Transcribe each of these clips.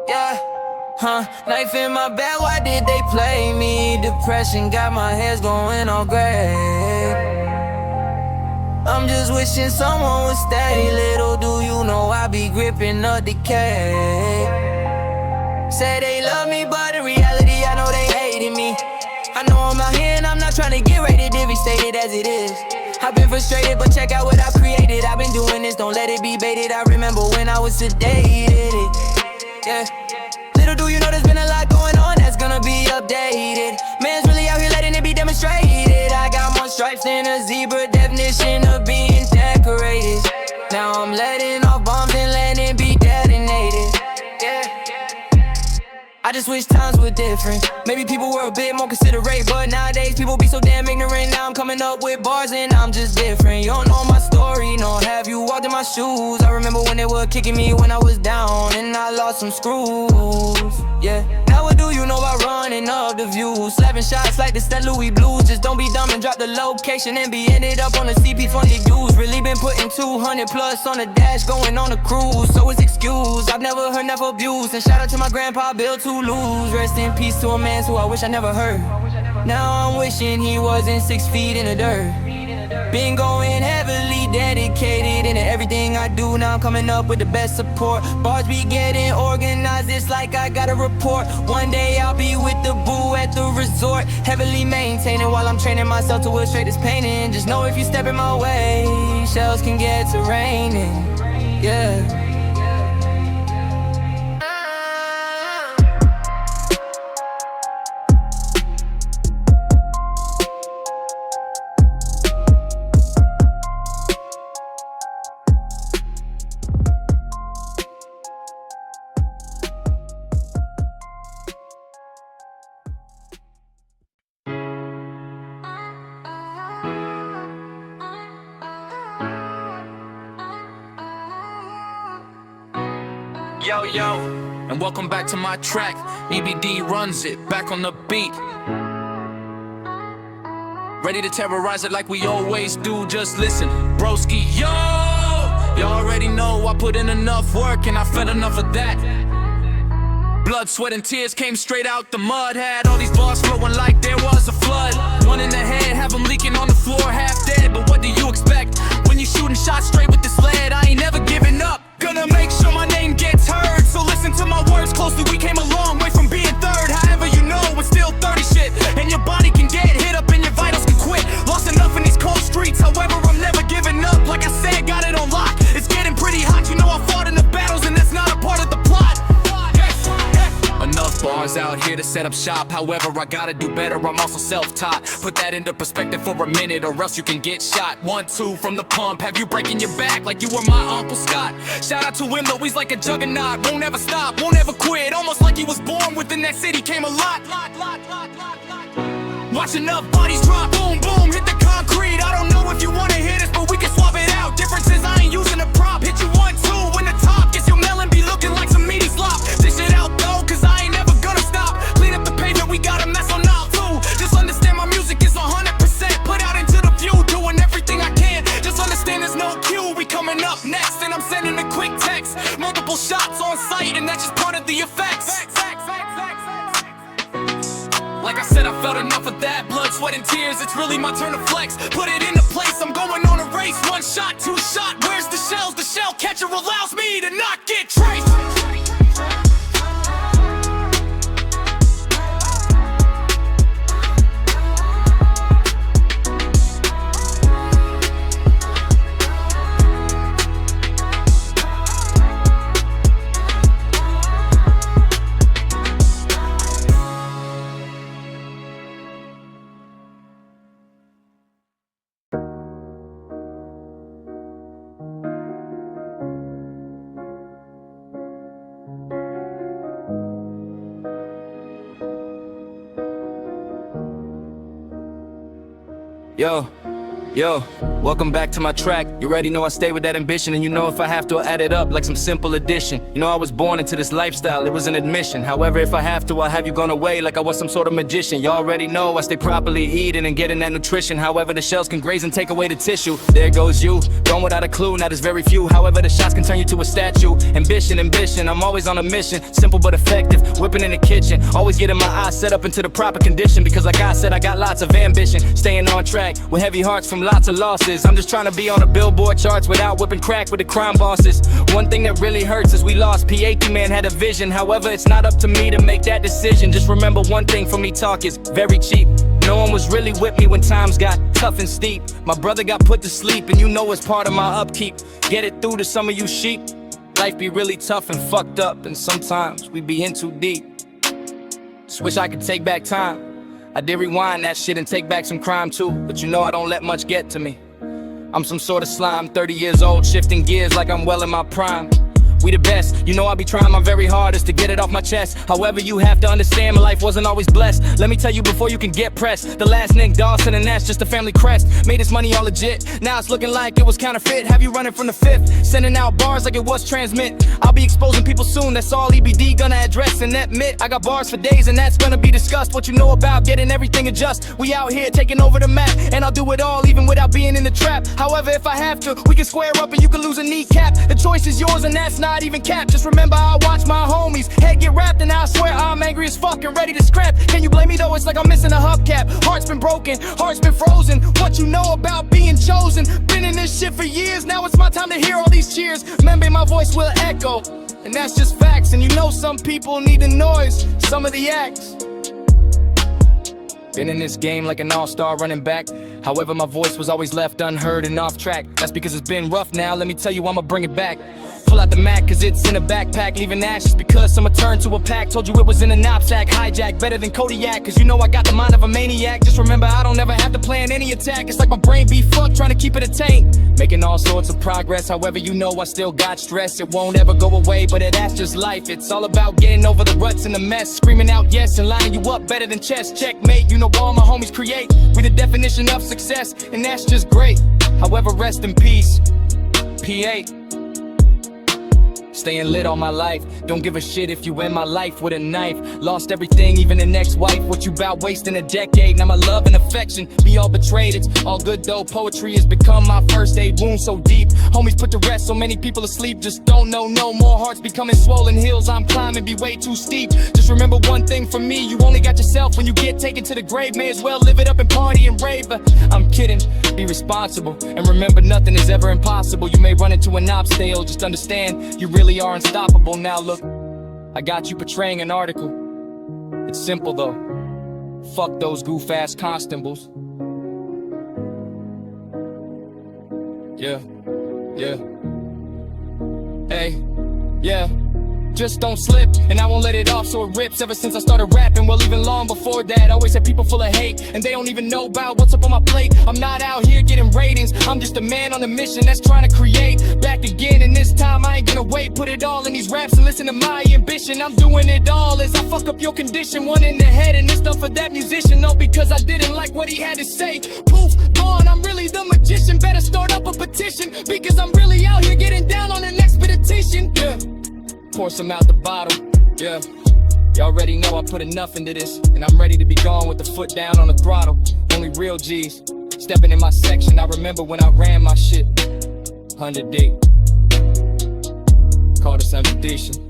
Yeah. Knife in my back, why did they play me? Depression got my hairs going all gray. I'm just wishing someone would stay. Little do you know I be gripping the decay. Say they love me, but in reality I know they hating me. I know I'm out here and I'm not trying to get rated, devastated as it is. I've been frustrated, but check out what I created. I've been doing this, don't let it be baited. I remember when I was sedated, yeah. Little do you know there's been a lot going on that's gonna be updated. Man's really out here letting it be demonstrated. I got more stripes than a zebra, definition of being decorated. Now I'm letting off bombs and letting it be detonated, yeah. I just wish times were different. Maybe people were a bit more considerate, but nowadays people be so damn ignorant. Now I'm coming up with bars and I'm just different. You don't know my story, nor have you walked in my shoes. I remember when they were kicking me when I was down and I lost some screws, yeah. Now what do you know about running up the views? Slapping shots like the St. Louis Blues. Just don't be dumb and drop the location and be ended up on the CP20 dudes. Really been putting 200 plus on the dash, going on a cruise, so it's excused. I've never heard, never abused. And shout out to my grandpa Bill to lose. Rest in peace to a man who I wish I never heard. Now I'm wishing he wasn't 6 feet in the dirt. Been going heavily dedicated into everything I do. Now I'm coming up with the best support. Bars be getting organized, it's like I got a report. One day I'll be with the boo at the resort, heavily maintaining while I'm training myself to illustrate this painting. Just know if you step in my way, shells can get to raining, yeah. Yo, yo, and welcome back to my track. EBD runs it, back on the beat. Ready to terrorize it like we always do, just listen. Broski, yo! You already know I put in enough work and I felt enough of that. Blood, sweat, and tears came straight out the mud. Had all these bars flowing like there was a flood. One in the head, have them leaking on the floor, half dead. But what do you expect when you shooting shots straight with this lead? I ain't never giving up. Gonna make sure my name gets heard, so listen to my words closely. We came a long way from being third. However, you know it's still 30 shit, and your body can get hit up and your vitals can quit. Lost enough in these cold streets, however I'm never giving up. Like I said, got it on lock. It's getting pretty hot, you know I fought in the battles, and that's not a part of the plot. Enough bars out here to set up shop. However, I gotta do better, I'm also self-taught. Put that into perspective for a minute or else you can get shot. 1, 2 from the pump, have you breaking your back like you were my Uncle Scott. Shout out to him though, he's like a juggernaut. Won't ever stop, won't ever quit. Almost like he was born within that city, came a lot. Watch enough bodies drop, boom, boom, hit the concrete. I don't know if you wanna hear this, but we can swap it out. Difference is I ain't using a prop. Hit you 1, 2 when the top gets your melon be looking like some meaty slop. Dish it out though, cause I ain't never gonna stop. Clean up the pavement, we got a mess on out too. Just understand my music is 100% put out into the view, doing everything I can. Just understand there's no cue, we coming up next. And I'm sending a quick text, multiple shots on sight, and that's just part of the effects. Like I said, I felt enough of that. Blood, sweat, and tears, it's really my turn to flex. Put it into place, I'm going on a race. 1 shot, 2 shot, where's the shells? The shell catcher allows me to not get traced. Yo, Yo, welcome back to my track. You already know I stay with that ambition, and you know if I have to, I'll add it up like some simple addition. You know I was born into this lifestyle, it was an admission. However, if I have to, I'll have you gone away like I was some sort of magician. You already know I stay properly eating and getting that nutrition. However, the shells can graze and take away the tissue. There goes you, gone without a clue, now there's very few. However, the shots can turn you to a statue. Ambition, I'm always on a mission. Simple but effective, whipping in the kitchen. Always getting my eyes set up into the proper condition. Because like I said, I got lots of ambition. Staying on track, with heavy hearts from lots of losses. I'm just trying to be on the Billboard charts without whipping crack with the crime bosses. One thing that really hurts is we lost P.A.T. man had a vision. However, it's not up to me to make that decision. Just remember one thing, for me talk is very cheap. No one was really with me when times got tough and steep. My brother got put to sleep, and you know it's part of my upkeep. Get it through to some of you sheep. Life be really tough and fucked up, and sometimes we be in too deep. Just wish I could take back time. I did rewind that shit and take back some crime too, but you know I don't let much get to me. I'm some sort of slime, 30 years old, shifting gears like I'm well in my prime. We the best, you know I be trying my very hardest to get it off my chest. However, you have to understand my life wasn't always blessed. Let me tell you before you can get pressed. The last Nick Dawson, and that's just a family crest. Made this money all legit, now it's looking like it was counterfeit. Have you running from the fifth, sending out bars like it was transmit. I'll be exposing people soon, that's all EBD gonna address and admit. I got bars for days and that's gonna be discussed. What you know about getting everything adjust. We out here taking over the map, and I'll do it all even without being in the trap. However, if I have to, we can square up and you can lose a kneecap. The choice is yours and that's not even cap. Just remember I watch my homies head get wrapped, and I swear I'm angry as fuck and ready to scrap. Can you blame me though? It's like I'm missing a hubcap. Heart's been broken, heart's been frozen. What you know about being chosen? Been in this shit for years, now it's my time to hear all these cheers. Remember my voice will echo, and that's just facts. And you know some people need the noise, some of the acts. Been in this game like an all-star running back. However, my voice was always left unheard and off track. That's because it's been rough now, let me tell you I'ma bring it back. Pull out the Mac cause it's in a backpack, leaving ashes because someone turned to a pack. Told you it was in a knapsack, hijack, better than Kodiak. Cause you know I got the mind of a maniac. Just remember I don't ever have to plan any attack. It's like my brain be fucked trying to keep it attained. Making all sorts of progress, however you know I still got stress. It won't ever go away, but that's just life. It's all about getting over the ruts and the mess. Screaming out yes and lining you up better than chess. Checkmate, you know all my homies create. We the definition of success, and that's just great. However, rest in peace, P8. Staying lit all my life, don't give a shit if you end my life with a knife. Lost everything, even the next wife. What you bout wasting a decade? Now my love and affection be all betrayed. It's all good though, poetry has become my first aid wound so deep. Homies put to rest, so many people asleep. Just don't know no more, hearts becoming swollen. Hills I'm climbing be way too steep. Just remember one thing from me, you only got yourself when you get taken to the grave. May as well live it up and party and rave. I'm kidding, be responsible, and remember nothing is ever impossible. You may run into an obstacle, just understand you really are unstoppable. Now look, I got you portraying an article. It's simple though, fuck those goof-ass constables. Yeah, hey, yeah. Just don't slip, and I won't let it off so it rips. Ever since I started rapping, well even long before that, I always had people full of hate, and they don't even know about what's up on my plate. I'm not out here getting ratings, I'm just a man on a mission that's trying to create. Back again, and this time I ain't gonna wait. Put it all in these raps and listen to my ambition. I'm doing it all as I fuck up your condition. One in the head, and this stuff for that musician. No, because I didn't like what he had to say. Poof, gone, I'm really the magician. Better start up a petition, because I'm really out here getting down on an expedition. Yeah. Pour some out the bottle, yeah. You already know I put enough into this, and I'm ready to be gone with the foot down on the throttle. Only real G's stepping in my section. I remember when I ran my shit 100 deep. Called us expedition.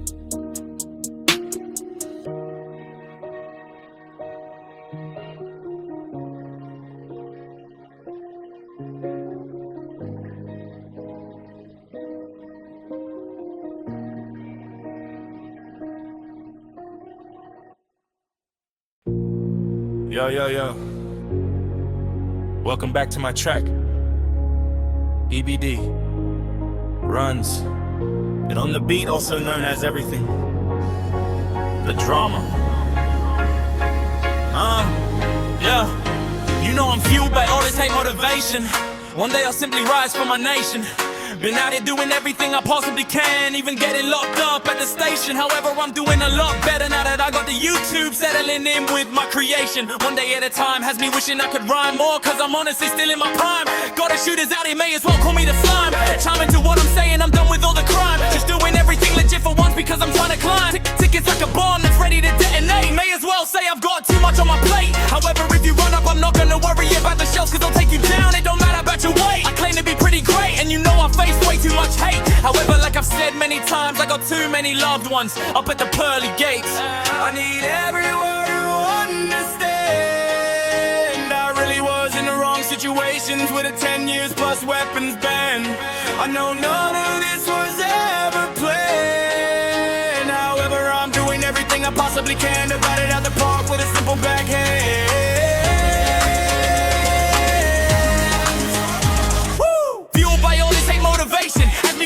Yo. Welcome back to my track. EBD runs. And on the beat, also known as everything. The drama. Yeah. You know I'm fueled by all this hate motivation. One day I'll simply rise for my nation. Been out here doing everything I possibly can, even getting locked up at the station. However, I'm doing a lot better now that I got the YouTube settling in with my creation. One day at a time has me wishing I could rhyme more, cause I'm honestly still in my prime. Got a shooters out here, may as well call me the slime. Chime into what I'm saying, I'm done with all the crime. Just doing everything legit for once because I'm trying to climb. Tickets like a bomb that's ready to detonate. May as well say I've got too much on my plate. However, if you run up, I'm not gonna worry about the shells, cause I'll take you down. It don't matter about your weight. I claim to be pretty great, and you know I face way too much hate. However, like I've said many times, I got too many loved ones up at the pearly gates. I need everyone to understand I really was in the wrong situations with a 10 years plus weapons ban. I know none of this was ever planned. However, I'm doing everything I possibly can to bat it out the park with a simple backhand.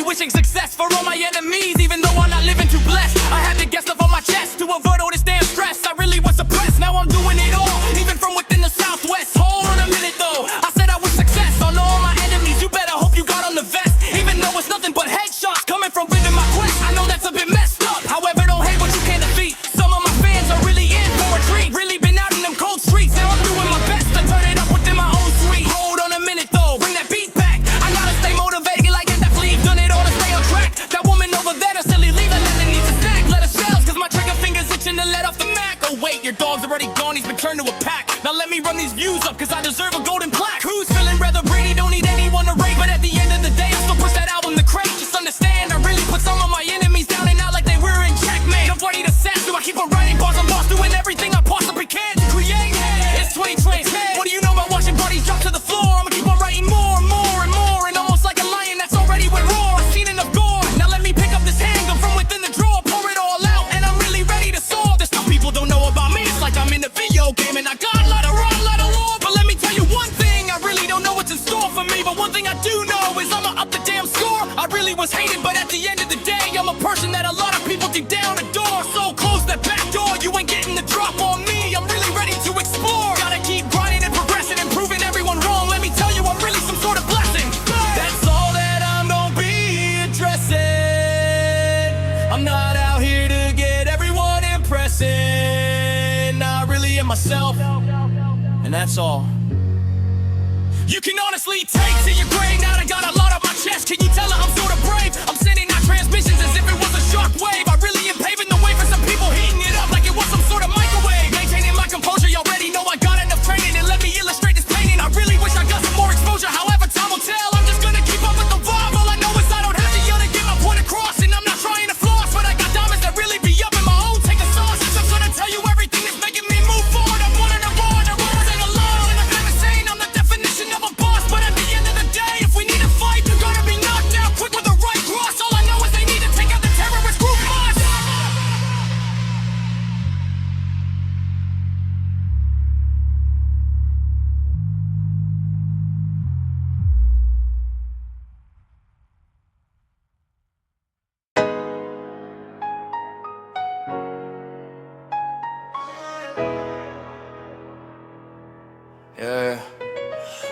Wishing success for all my enemies, even though I'm not living too blessed. I had to get stuff on my chest to avoid all this damn stress. I really was suppressed, now I'm doing it all, even from within the Southwest. Hold on a minute though, I said I was success on all my enemies. You better hope you got on the vest, even though it's nothing but headshots coming from within my quest. I know that's a bit messed up, however don't hate what you can't defeat. Some of my fans are really in for a treat, really been out in them cold streets. Now I'm doing my best to turn it up within my own suite. Hold on a minute though, bring that beat back. I gotta stay motivated like that fleet, done it all to stay on track. That woman over there, that silly leave, that needs a snack. Let her shells, cause my trigger finger's itching to let off the Mac. Oh wait, your dog's already gone, he's been turned to a pack. Now let me run these views up, cause I deserve a golden plaque. Who's feeling rather Brady, don't need anyone to rate, but at the end of the day, I still push that album to crate. Just understand, I really put some of my enemies down and out like they were in checkmate. I'm ready to set, so I keep on writing bars, I'm lost, doing everything I possibly can to create. It's 2020, what do you know about watching bodies drop to the floor? I'ma keep on writing more and more and more, and almost like a lion that's already went roar. I've seen enough gore, now let me pick up this handgun from within the drawer, pour it all out, and I'm really ready to soar. There's some people don't know about me, it's like I'm in a video game and I got a lot of run, a lot of lore. But let me tell you one thing, I really don't know what's in store for me, but one thing I do know is I'ma up the damn score. I really was hated, but at the end of the day, I'm a person that a lot of people deep down adore. So close that back door, you ain't getting the drop on me. I'm really ready to explore. Gotta keep grinding and progressing and proving everyone wrong. Let me tell you, I'm really some sort of blessing. That's all that I'm gonna be addressing. I'm not out here to get everyone impressing. I really am myself, and that's all. You can honestly take to your grave. Now I got a lot on my chest. Can you tell her I'm sort of brave? I'm sending out transmissions as if it was a shockwave. I really am paving the way for some people, heating it up like it was some sort of microwave. Maintaining my composure, you already know I got enough training. And let me illustrate this painting. I really wish I got some more exposure. However, time will tell. I'm just gonna keep up with the vibe. All I know is I don't have to yell to get my point across. And I'm not trying to floss, but I got diamonds that really be up in my own. Take a sauce. I'm gonna tell you everything that's making me move forward. I'm one in a bar, the rules ain't alone. And I'm never saying I'm the definition of a boss, but at the end of the day, if we need to fight, you're gonna be knocked out quick with the right cross. All I know is they need to take out the terrorist group boss. Yeah,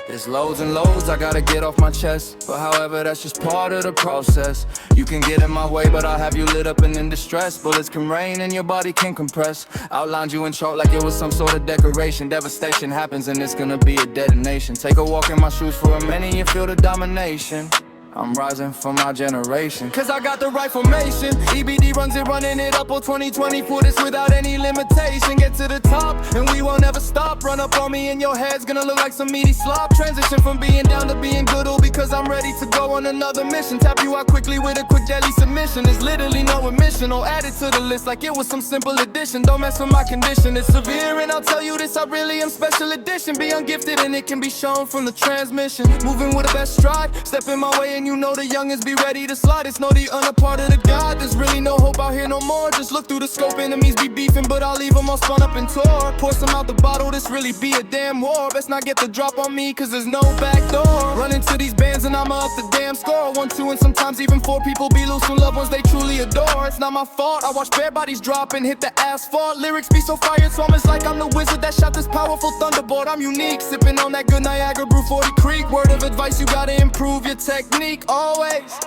there's loads and loads I gotta get off my chest, but however that's just part of the process. You can get in my way, but I'll have you lit up and in distress. Bullets can rain and your body can compress. Outlined you in chalk like it was some sort of decoration. Devastation happens and it's gonna be a detonation. Take a walk in my shoes for a minute, you feel the domination. I'm rising for my generation, cause I got the right formation. EBD runs it, running it up on 2020. For this without any limitation. Get to the top and we won't ever stop. Run up on me and your head's gonna look like some meaty slop. Transition from being down to being good, all because I'm ready to go on another mission. Tap you out quickly with a quick deadly submission. There's literally no omission or added to the list like it was some simple addition. Don't mess with my condition, it's severe, and I'll tell you this, I really am special edition. Be ungifted and it can be shown from the transmission. Moving with the best stride, step in my way and you know the youngins be ready to slide. It's no the other part of the God. There's really no hope out here no more. Just look through the scope, enemies be beefing, but I'll leave them all spun up and tore. Pour some out the bottle, this really be a damn war. Best not get the drop on me, cause there's no back door. Run into these bands and I'ma up the damn score. 1, 2, and sometimes even 4 people be losing loved ones they truly adore. It's not my fault, I watch bare bodies drop and hit the asphalt. Lyrics be so fired, so almost like I'm the wizard that shot this powerful thunderbolt. I'm unique, sipping on that good Niagara Brew 40 Creek. Word of advice, you gotta improve your technique. unique always.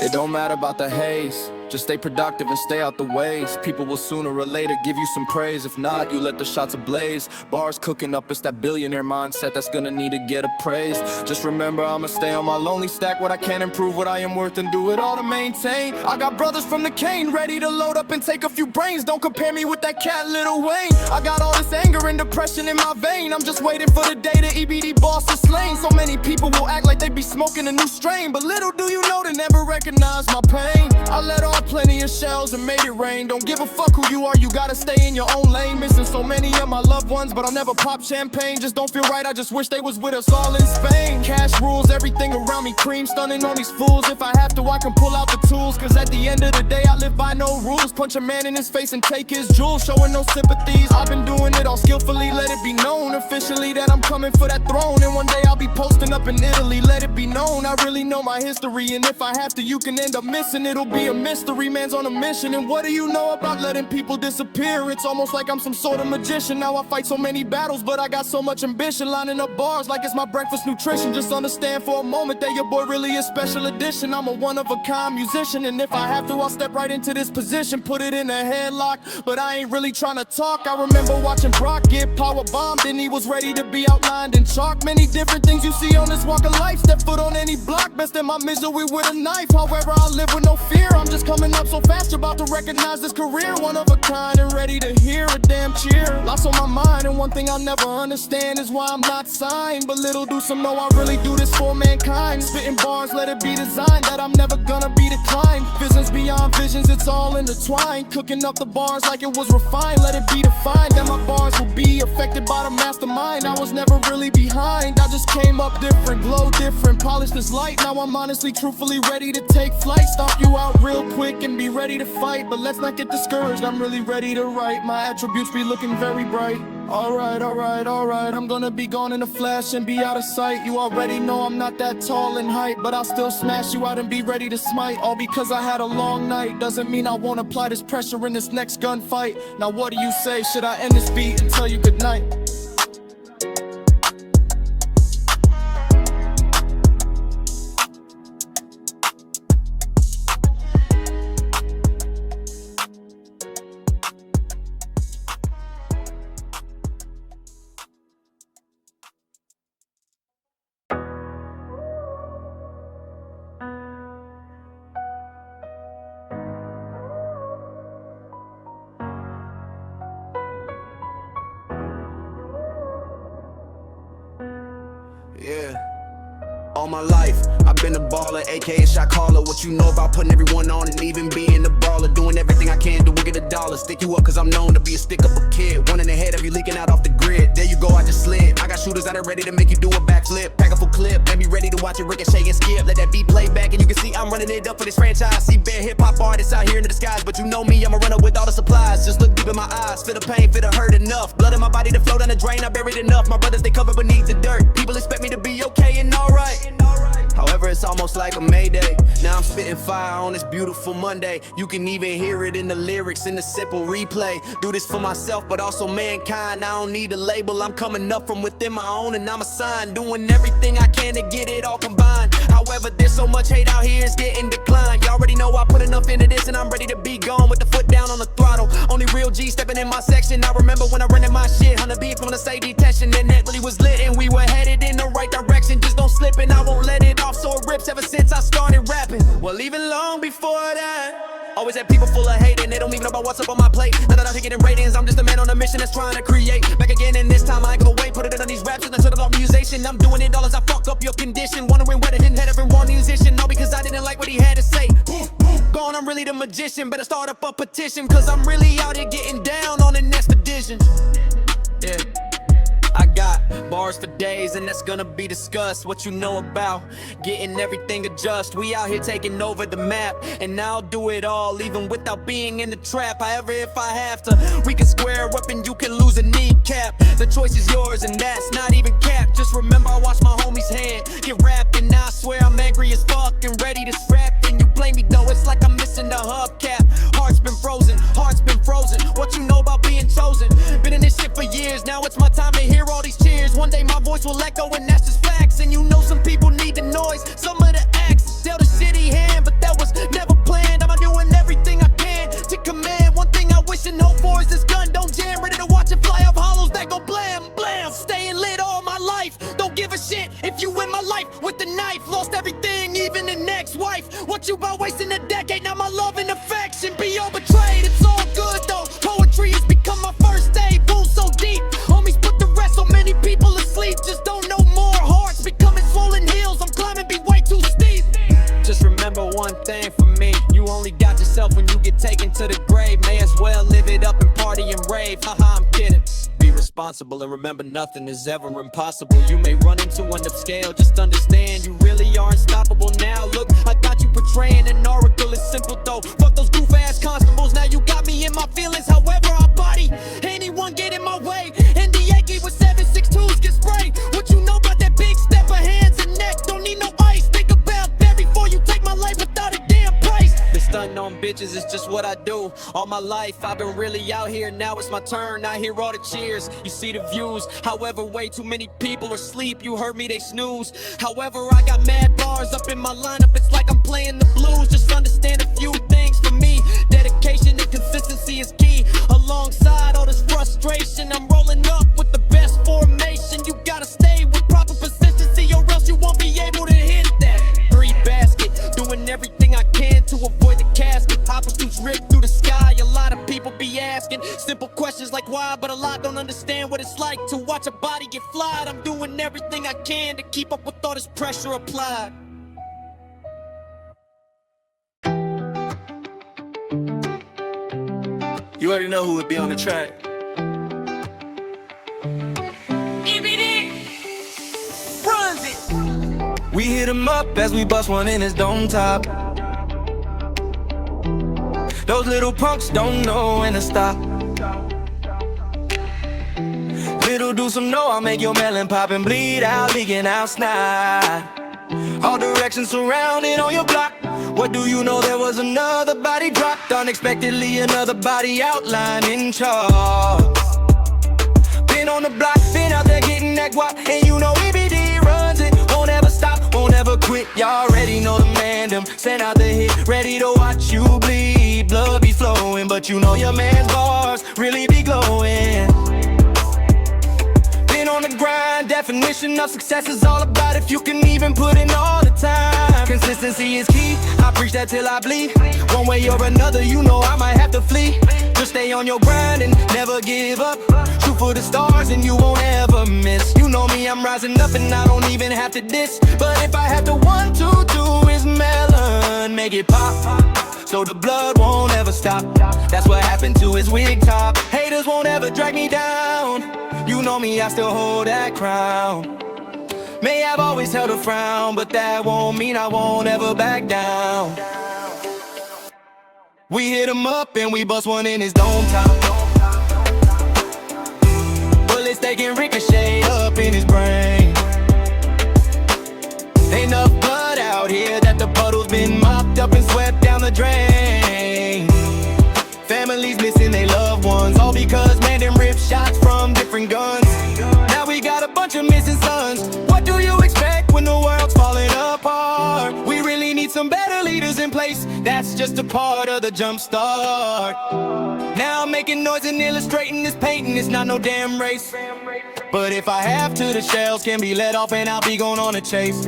It don't matter about the haze, just stay productive and stay out the ways. People will sooner or later give you some praise. If not, you let the shots ablaze. Bars cooking up, it's that billionaire mindset that's gonna need to get appraised. Just remember, I'ma stay on my lonely stack what I can, improve what I am worth, and do it all to maintain. I got brothers from the cane ready to load up and take a few brains. Don't compare me with that cat Lil Wayne. I got all this anger and depression in my vein. I'm just waiting for the day the EBD boss is slain. So many people will act like they be smoking a new strain, but little do you know they never recognize my pain. I let off plenty of shells and made it rain. Don't give a fuck who you are, you gotta stay in your own lane. Missing so many of my loved ones, but I'll never pop champagne. Just don't feel right, I just wish they was with us all in Spain. Cash rules, everything around me cream, stunning on these fools. If I have to, I can pull out the tools, cause at the end of the day I live by no rules. Punch a man in his face and take his jewels, showing no sympathies. I've been doing it all skillfully, let it be known officially that I'm coming for that throne. And one day I'll be posting up in Italy, let it be known I really know my history. And if I have to, you can end up missing, it'll be a mystery. Man's on a mission, and what do you know about letting people disappear? It's almost like I'm some sort of magician. Now I fight so many battles, but I got so much ambition. Lining up bars like it's my breakfast nutrition. Just understand for a moment that your boy really is special edition. I'm a one-of-a-kind musician, and if I have to, I'll step right into this position. Put it in a headlock, but I ain't really trying to talk. I remember watching Brock get power bombed, and he was ready to be outlined in chalk. Many different things you see on this walk of life. Step foot on any block, best in my misery with a knife. However, I live with no fear. I'm just coming up so fast, you're about to recognize this career. One of a kind and ready to hear a damn cheer. Lost on my mind, and one thing I'll never understand is why I'm not signed. But little do some know I really do this for mankind. Spitting bars, let it be designed that I'm never gonna be declined. Visions beyond visions, it's all intertwined. Cooking up the bars like it was refined. Let it be defined that my bars will be affected by the mastermind. I was never really behind, I just came up different, glow different, polished as light. Now I'm honestly, truthfully ready to take flight. Stomp you out real quick and be ready to fight. But let's not get discouraged, I'm really ready to write. My attributes be looking very bright. Alright, I'm gonna be gone in a flash and be out of sight. You already know I'm not that tall in height, but I'll still smash you out and be ready to smite. All because I had a long night, doesn't mean I won't apply this pressure in this next gunfight. Now what do you say, should I end this beat and tell you goodnight? Yeah. All my life, I've been a baller, aka shot caller. What you know about putting everyone on and even being a baller? Doing everything I can to get a dollar. Stick you up cause I'm known to be a stick-up kid. One in the head of you leaking out off the grid. There you go, I just slid. I got shooters that are ready to make you do a backflip. Pack a full clip, let me ready to watch it ricochet and skip. Let that beat play back and you can see I'm running it up for this franchise. See bare hip-hop artists out here in the disguise, but you know me, I'm a runner with all the supplies. Just look deep in my eyes, feel the pain, feel the hurt enough. Blood in my body to flow down the drain, I buried enough. My brothers, they cover beneath the dirt. People expect me to be okay and alright. However, it's almost like a mayday. Now I'm spitting fire on this beautiful Monday. You can even hear it in the lyrics, in the simple replay. Do this for myself, but also mankind. I don't need a label, I'm coming up from within my own and I'm a sign. Doing everything I can to get it all combined. However, there's so much hate out here, it's getting declined. You already know I put enough into this and I'm ready to be gone with the foot down on the throttle. Only real G stepping in my section. I remember when I rented my shit, 100 beef on the safety detection. And that really was lit and we were headed in the right direction. Just don't slip and I won't let it off, so it rips ever since I started rapping. Well, even long before that, always had people full of hate and they don't even know about what's up on my plate. Now that I'm getting ratings, I'm just a man on a mission that's trying to create. Back again and this time I ain't gonna wait. Put it in on these raps and I shut it off musician. I'm doing it all as I fuck up your condition. Wondering where the hidden head of one musician. All because I didn't like what he had to say. Gone, I'm really the magician. Better start up a petition, cause I'm really out here getting down on an expedition. Yeah, I got bars for days and that's gonna be discussed. What you know about getting everything adjust. We out here taking over the map, and I'll do it all even without being in the trap. However, if I have to, we can square up and you can lose a kneecap. The choice is yours and that's not even cap. Just remember I watch my homie's hand get wrapped, and I swear I'm angry as fuck and ready to scrap. And you blame me though, it's like I'm missing the hubcap. Heart's been frozen, heart's been frozen. What you know about being chosen? Been in this shit for years, now it's my time to hear all these cheers. One day my voice will echo and that's just facts. And you know some people need the noise. Some of the you about wasting a decade. Now my love and affection be all betrayed. It's all good though. Poetry has become my first aid. Wounds so deep, homies put the rest. So many people asleep, just don't know more. Hearts becoming swollen hills. I'm climbing, be way too steep. Just remember one thing for me: you only got yourself when you get taken to the grave. May as well live it up and party and rave. Haha, I'm kidding. Be responsible and remember nothing is ever impossible. You may run into an upscale, just understand you really are unstoppable. Now look, I got you portraying an oracle. It's simple though. Fuck those goof ass constables. Now you got me in my feelings. However I body, anyone get in my way. And the Yankee with 7.62s get sprayed. What you know about that big step of hands and neck? Don't need no ice. Think about that before you take my life without a damn price. Been stunting on bitches, it's just what I do. All my life I've been really out here. Now it's my turn. I hear all the cheers, you see the views. However, way too many people are asleep. You heard me, they snooze. However, I got mad bars up in my lineup. It's like I'm playing the blues. Just understand a few things for me. Dedication and consistency is key. Alongside all this frustration, I'm rolling up with the best formation. You gotta stay with proper consistency, or else you won't be able to hit that three basket. Doing everything I can to avoid the casket. Opportunities ripped through the sky. A lot of people be asking simple questions like why, but a lot don't understand what it's like to watch a body get flied. I'm doing everything I can to keep up with all this pressure applied. You already know who would be on the track. Runs it. We hit him up as we bust one in his dome top. Those little punks don't know when to stop. Little do some know I'll make your melon pop and bleed out, leaking out snot. All directions surrounded on your block. What do you know, there was another body dropped. Unexpectedly another body outlined in charts. Been on the block, been out there getting that guap. And you know EBD runs it, won't ever stop, won't ever quit. Y'all already know the man, them send out the hit. Ready to watch you bleed, blood be flowing. But you know your man's bars really be glowing. Been on the grind, definition of success is all about if you can even put in all the time. Consistency is key, I preach that till I bleed. One way or another, you know I might have to flee. Just stay on your grind and never give up. Shoot for the stars and you won't ever miss. You know me, I'm rising up and I don't even have to diss. But if I have to 1, 2, do is melon, make it pop, so the blood won't ever stop. That's what happened to his wig top. Haters won't ever drag me down. You know me, I still hold that crown. May have always held a frown, but that won't mean I won't ever back down. We hit him up and we bust one in his dome top. Bullets taking ricochet up in his brain. Ain't enough blood out here that the puddle's been mopped up and swept down the drain. Families missing their loved ones, all because man them ripped shots from different guns. Now we got a bunch of missing sons. What do you expect when the world's falling apart? We really need some better leaders in place. That's just a part of the jump start. Now I'm making noise and illustrating this painting. It's not no damn race. But if I have to, the shells can be let off and I'll be going on a chase.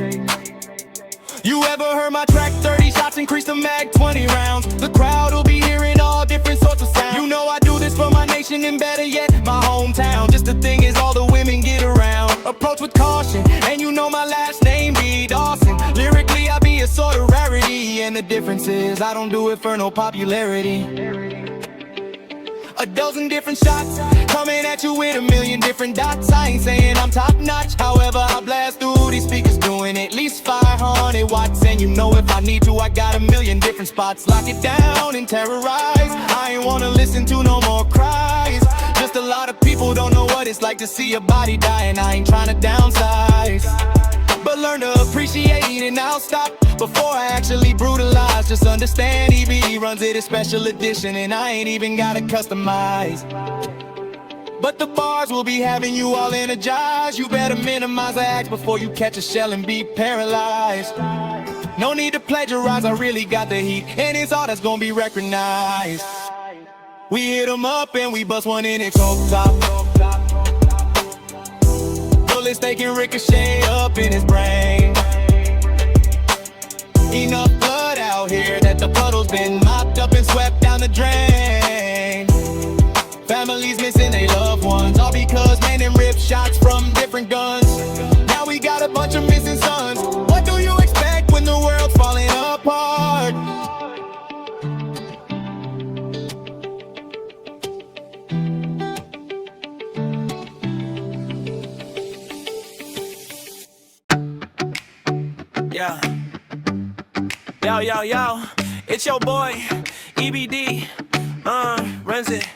You ever heard my track? 30 shots increase the mag 20 rounds. The crowd will be hearing all different sorts of sounds. You know I do this for my nation and better yet, my hometown. Just the thing is all the women get around. Approach with caution, and you know my last name be Dawson. Lyrically I be a sort of rarity, and the difference is I don't do it for no popularity. A dozen different shots coming at you with a million different dots. I ain't saying I'm top notch, however I blast through these speakers doing at least 500 watts. And you know if I need to, I got a million different spots. Lock it down and terrorize. I ain't wanna listen to no more cries. Just a lot of people don't know what it's like to see a body die, and I ain't trying to downsize. But learn to appreciate it and I'll stop before I actually brutalize. Just understand EBE runs it a special edition, and I ain't even gotta customize. But the bars will be having you all energized. You better minimize the acts before you catch a shell and be paralyzed. No need to plagiarize, I really got the heat, and it's all that's gonna be recognized. We hit 'em up and we bust one in it coke top. Bullets taking ricochet up in his brain. Enough blood out here Yeah. Yo, it's your boy, EBD, runs it.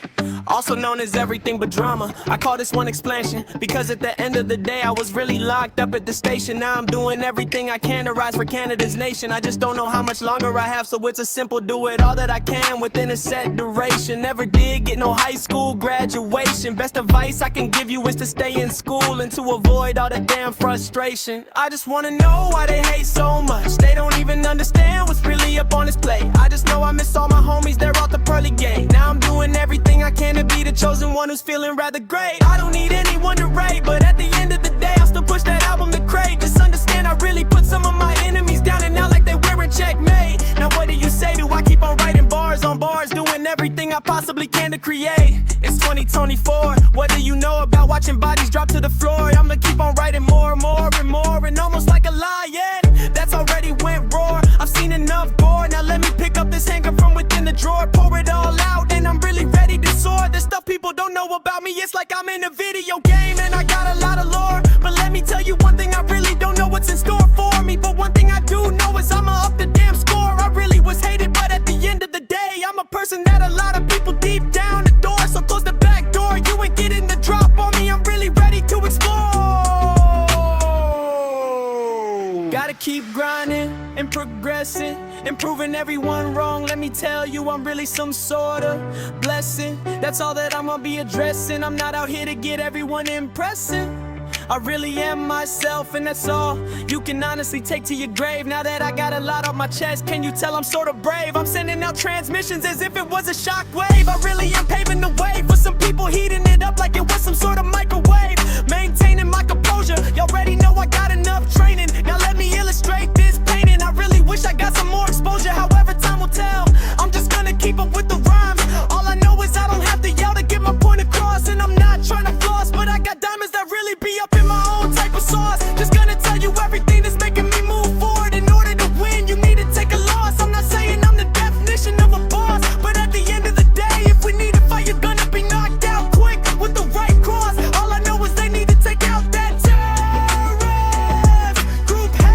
Also known as Everything But Drama. I call this one expansion because at the end of the day I was really locked up at the station. Now I'm doing everything I can to rise for Canada's nation. I just don't know how much longer I have, so it's a simple do it all that I can within a set duration. Never did get no high school graduation. Best advice I can give you is to stay in school and to avoid all the damn frustration. I just wanna know why they hate so much. They don't even understand what's really up on this plate. I just know I miss all my homies, they're off the pearly gate. Now I'm doing everything I can to be the chosen one who's feeling rather great. I don't need anyone to rate, but at the end of the day I'll still push that album to crate. Just understand I really put some of my enemies down and now like they wearing checkmate. Now what do you say? Do I keep on writing bars on bars, doing everything I possibly can to create? It's 2024, what do you know about watching bodies drop to the floor? I'ma keep on writing more and more and more, and almost like a lion that's already went roar. I've seen enough gore, now let me pick up this hanger from within the drawer, pour it all out, and I'm really ready to soar. There's stuff people don't know about me, it's like I'm in a video game and I got a lot of lore. But let me tell you one thing, I really don't know what's in store for me, but one thing I do know is I'ma up the damn score. I really was hated, but at the end of the day I'm a person that a lot of people deep down adore. So close the back door, you ain't getting the drop on me, I'm really ready to explore. Gotta keep grinding and progressing, improving everyone wrong. Let me tell you, I'm really some sort of blessing. That's all that I'm gonna be addressing. I'm not out here to get everyone impressing. I really am myself, and that's all you can honestly take to your grave. Now that I got a lot on my chest, can you tell I'm sort of brave? I'm sending out transmissions as if it was a shockwave. I really am paving the way for some people, heating it up like it was some sort of microwave. Maintaining my composure, y'all already know I got enough training. Now let me illustrate this painting. I really wish I got some more exposure, however time will tell. I'm just gonna keep up with the rhymes. All I know is I don't have to yell to get my point across, and I'm not trying to floss, but I got diamonds that really be up in my own type of sauce. Just gonna tell you everything that's making me move forward. In order to win, you need to take a loss. I'm not saying I'm the definition of a boss, but at the end of the day, if we need a fight, you're gonna be knocked out quick with the right cross. All I know is they need to take out that terrorist group hammer.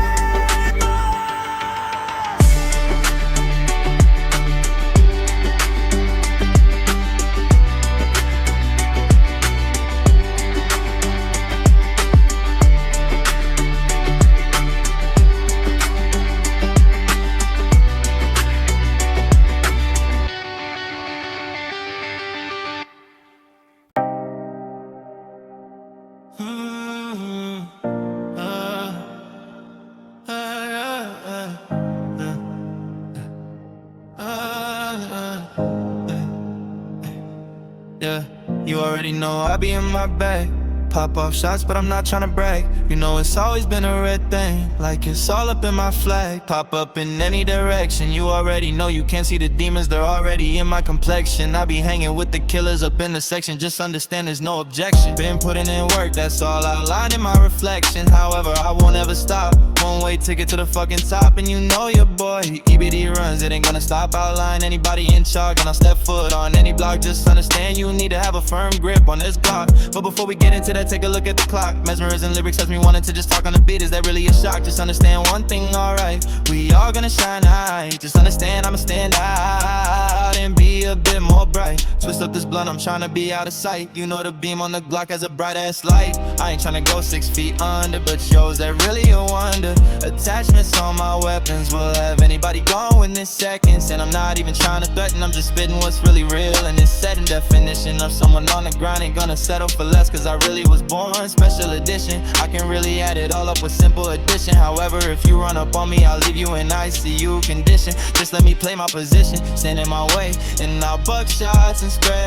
Yeah, you already know I be in my bag. Pop off shots, but I'm not tryna brag. You know it's always been a red thing, like it's all up in my flag. Pop up in any direction, you already know you can't see the demons, they're already in my complexion. I be hanging with the killers up in the section, just understand there's no objection. Been putting in work, that's all outlined in my reflection. However, I won't ever stop, one-way ticket to the fucking top. And you know your boy, EBD runs, it ain't gonna stop. Outline anybody in charge, and I'll step foot on any block. Just understand you need to have a firm grip on this block. But before we get into that, take a look at the clock. Mesmerism lyrics has me wanting to just talk on the beat. Is that really a shock? Just understand one thing, alright, we all gonna shine high. Just understand I'ma stand out and be a bit more bright. Twist up this blunt, I'm tryna be out of sight. You know the beam on the Glock has a bright ass light. I ain't tryna go 6 feet under, but yours that really a wonder. Attachments on my weapons will have anybody going in seconds. And I'm not even trying to threaten, I'm just spitting what's really real. And it's set in definition of someone on the grind, ain't gonna settle for less, cause I really was born special edition. I can really add it all up with simple addition. However, if you run up on me, I'll leave you in ICU condition. Just let me play my position, stand in my way, and I'll buck shots and spray.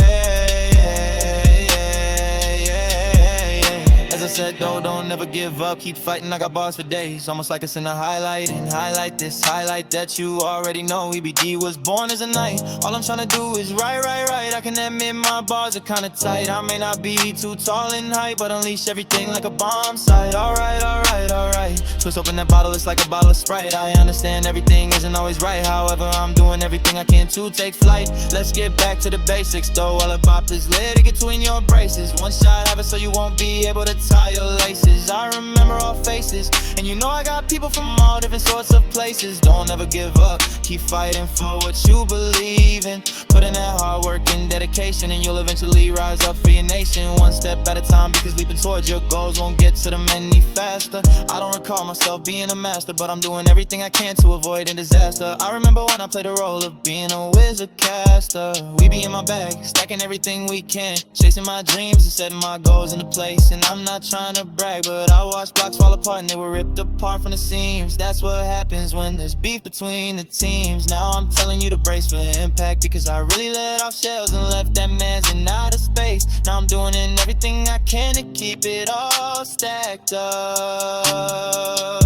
As I said though, don't never give up, keep fighting, I got bars for days. Almost like it's in a highlight, and highlight this, highlight that. You already know EBD was born as a knight. All I'm trying to do is write. I can admit my bars are kinda tight. I may not be too tall in height, but unleash everything like a bomb sight. Alright. Twist open that bottle, it's like a bottle of Sprite. I understand everything isn't always right, however I'm doing everything I can to take flight. Let's get back to the basics though, all about this leg to get between your braces. One shot, have it so you won't be able to tie. out your laces. I remember all faces, and you know I got people from all different sorts of places. Don't ever give up, keep fighting for what you believe in. Put in that hard work and dedication, and you'll eventually rise up for your nation. One step at a time, because leaping towards your goals won't get to them any faster. I don't recall myself being a master, but I'm doing everything I can to avoid a disaster. I remember when I played the role of being a wizard caster. We be in my bag, stacking everything we can, chasing my dreams and setting my goals into place. And I'm not trying to brag, but I watched blocks fall apart and they were ripped apart from the seams. That's what happens when there's beef between the teams. Now I'm telling you to brace for impact, because I really let off shells and left that man's in outer space. Now I'm doing everything I can to keep it all stacked up.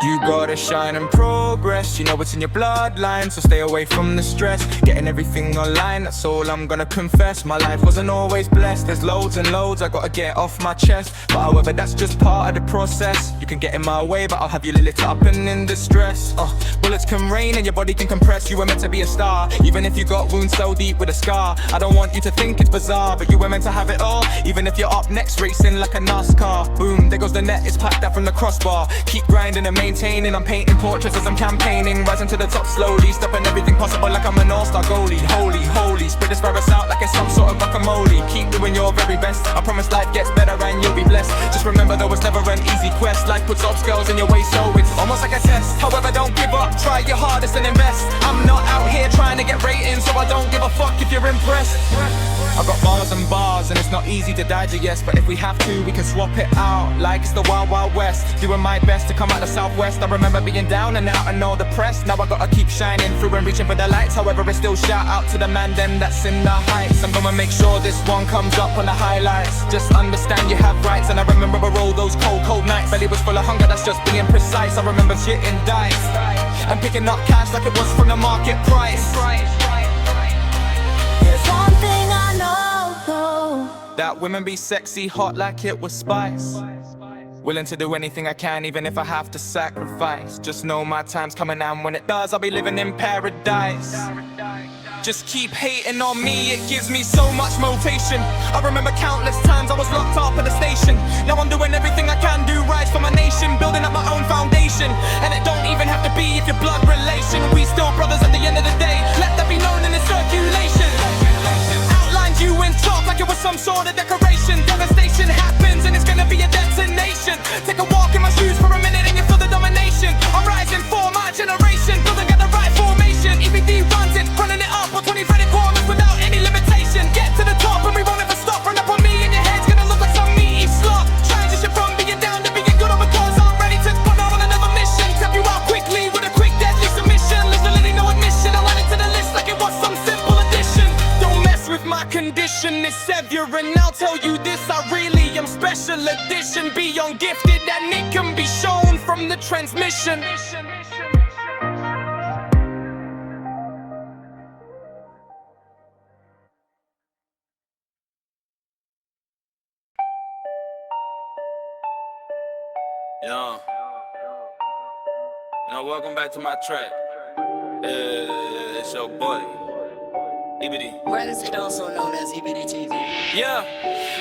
You gotta shine and progress, you know it's in your bloodline, so stay away from the stress. Getting everything online, that's all I'm gonna confess. My life wasn't always blessed, there's loads and loads I gotta get off my chest. But however, that's just part of the process. You can get in my way, but I'll have you lit up and in distress. Bullets can rain and your body can compress. You were meant to be a star, even if you got wounds so deep with a scar. I don't want you to think it's bizarre, but you were meant to have it all, even if you're up next racing like a NASCAR. Boom, there goes the net, it's packed out from the crossbar. Keep grinding and maintaining, I'm painting portraits as I'm campaigning. Rising to the top slowly, stopping everything possible like I'm an all-star goalie. Holy, holy, spread this virus out like it's some sort of guacamole. Keep doing your very best, I promise life gets better and you'll be blessed. Just remember though it's never an easy quest. Life puts obstacles in your way, so it's almost like a test. However, don't give up, try your hardest and invest. I'm not out here trying to get ratings, so I don't give a fuck if you're impressed. I've got bars and bars and it's not easy to digest, but if we have to, we can swap it out like it's the Wild Wild West. Doing my best to come out the Southwest. I remember being down and out and all depressed. Now I gotta keep shining through and reaching for the lights. However, it's still shout out to the man them that's in the heights. I'm gonna make sure this one comes up on the highlights. Just understand you have rights, and I remember all those cold, cold nights. Belly was full of hunger, that's just being precise. I remember shitting dice and picking up cash like it was from the market price. There's one thing I know, though, that women be sexy, hot like it was spice. Willing to do anything I can, even if I have to sacrifice. Just know my time's coming, and when it does, I'll be living in paradise. Just keep hating on me, it gives me so much motivation. I remember countless times I was locked up at the station. Now I'm doing everything I can do right for my nation, building up my own foundation. And it don't even have to be if you're blood relation. We still brothers at the end of the day, let that be known in the circulation. Outlined you in chalk like it was some sort of decoration. Devastation happens and it's gonna be a detonation. Take a walk in my shoes for a minute and you feel the domination. I'm rising for my generation, building at the right formation. EBD runs it, running it up on 20 credit corners without any limitation. Get to the top and we won't ever stop. Run up on me and your head's gonna look like some meaty slop. Transition from being down to being good on because I'm ready to put on another mission. Tap you out quickly with a quick deadly submission. Literally no admission, I'll add it to the list like it was some simple addition. Don't mess with my condition, it's severe, and I'll tell you this, I really am special edition. Beyond gifted and it can be shown from the transmission. Yo, welcome back to my track. It's your boy, EBD. Gratitude, also known as EBD TV. Yeah,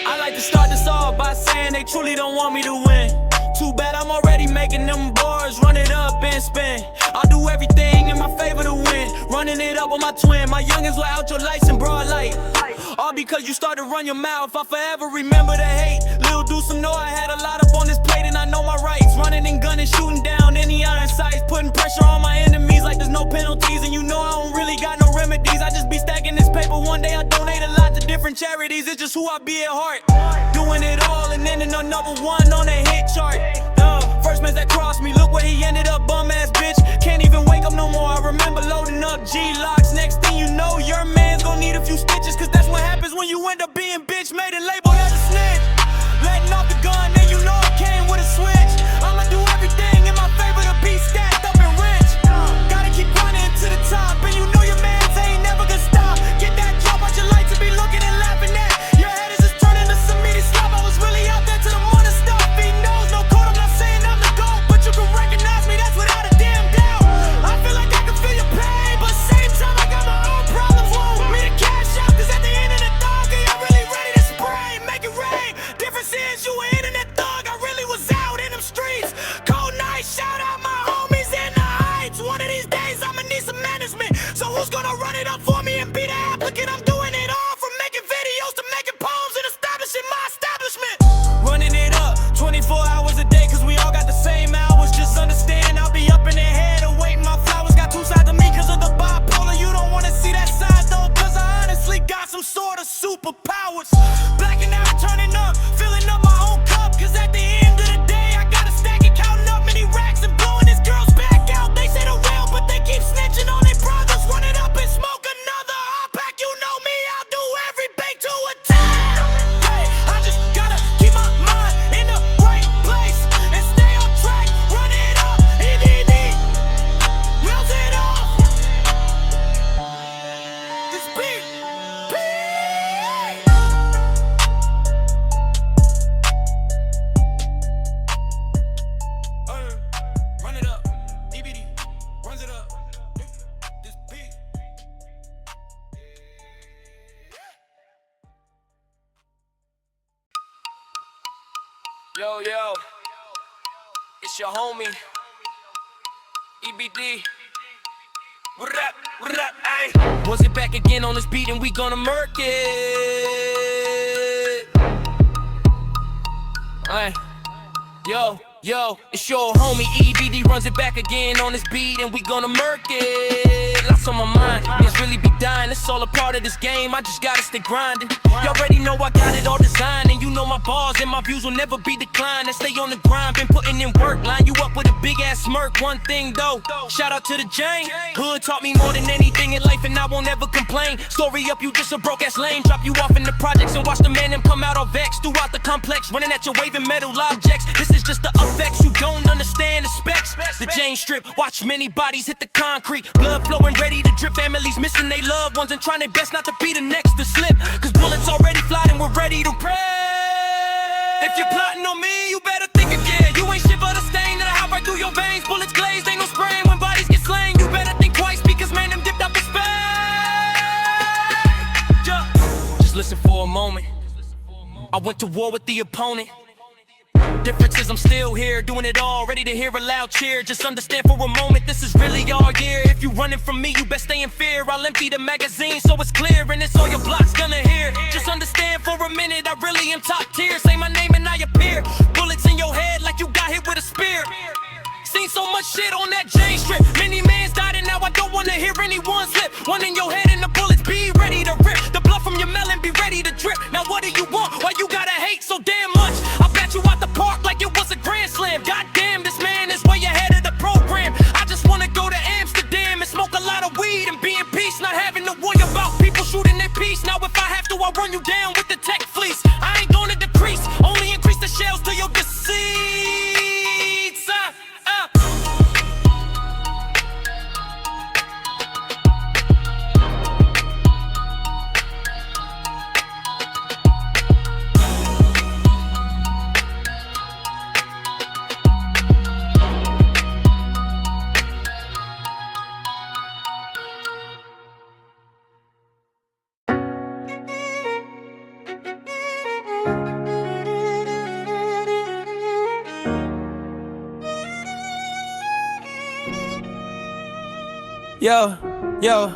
I like to start this off by saying they truly don't want me to win. Too bad I'm already making them bars, run it up and spin. I'll do everything in my favor to win. Running it up on my twin. My youngins were out your lights in broad light. All because you started to run your mouth. I forever remember the hate. Lil Deuce know I had a lot up on this plate and I know my rights. Running and gunning, shooting down any iron sights. Putting pressure on my enemies like there's no penalties. And you know I don't really got no remedies. I just be stacking this paper. One day I donate a lot to different charities. It's just who I be at heart. Doing it all and ending on number one on the hit chart. First man that crossed me, look where he ended up, bum ass bitch. Can't even wake up no more. I remember loading up G-locks. Next thing you know, your man's gonna need a few stitches, cause that's what happens when you end up being bitch made and labeled superpowers. Blacking out and turning up, filling up my own cup. Cause at the end of the day, I gotta stack it, counting up many racks and blowing this girl's back out. They say the real, but they keep snitching on their brothers. Run it up and smoke another hot pack. You know me, I'll do everything to attack. Hey, I just gotta keep my mind in the right place and stay on track. Run it up, EDD, wheels it off. This beat, run it up, DVD, runs it up. This beat. Yo, yo, it's your homie, EBD. What up, ayy? Was it back again on this beat and we gonna murk it? Ayy, yo, it's your homie, EBD runs it back again on this beat and we gonna murk it. Lots on my mind, niggas really be dying, it's all a part of this game, I just gotta stay grinding. Y'all already know I got it all designed, and you know my bars and my views will never be declined. I stay on the grind, been putting in work, line you up with a big ass smirk. One thing though, shout out to the Jane. Hood taught me more than anything in life, and I won't ever complain. Story up, you just a broke ass lame. Drop you off in the projects and watch the man them come out all vexed. Throughout the complex, running at your waving metal objects. This is just the effects, you don't understand the specs. The Jane strip, watch many bodies hit the concrete. Blood flowing, ready to drip. Families missing their loved ones and trying their best not to be the next to slip. Cause bullets already flying and we're ready to pray. If you're plotting on me, you better think again. You ain't shit but a stain that'll hop right through your veins. Bullets glazed, ain't no spraying when bodies get slain. You better think twice because man, them dipped up in space. Just listen for a moment. I went to war with the opponent. Difference is I'm still here, doing it all, ready to hear a loud cheer. Just understand for a moment, this is really our year. If you running from me, you best stay in fear. I'll empty the magazine so it's clear, and it's all your blocks gonna hear. Just understand for a minute, I really am top tier. Say my name and I appear. Bullets in your head like you got hit with a spear. Seen so much shit on that Jane strip. Many mans died and now I don't wanna hear anyone slip. One in your head and the bullets be ready to rip. The blood from your melon be ready to drip. Now what do you want? Why you gotta hate so damn much? I bet you out the park like it was a grand slam. Goddamn, this man is way ahead of the program. I just wanna go to Amsterdam and smoke a lot of weed and be in peace. Not having to worry about people shooting their piece. Now if I have to, I'll run you down with the tech fleece. I ain't gonna decrease, only increase the shells till you're deceased. Yo,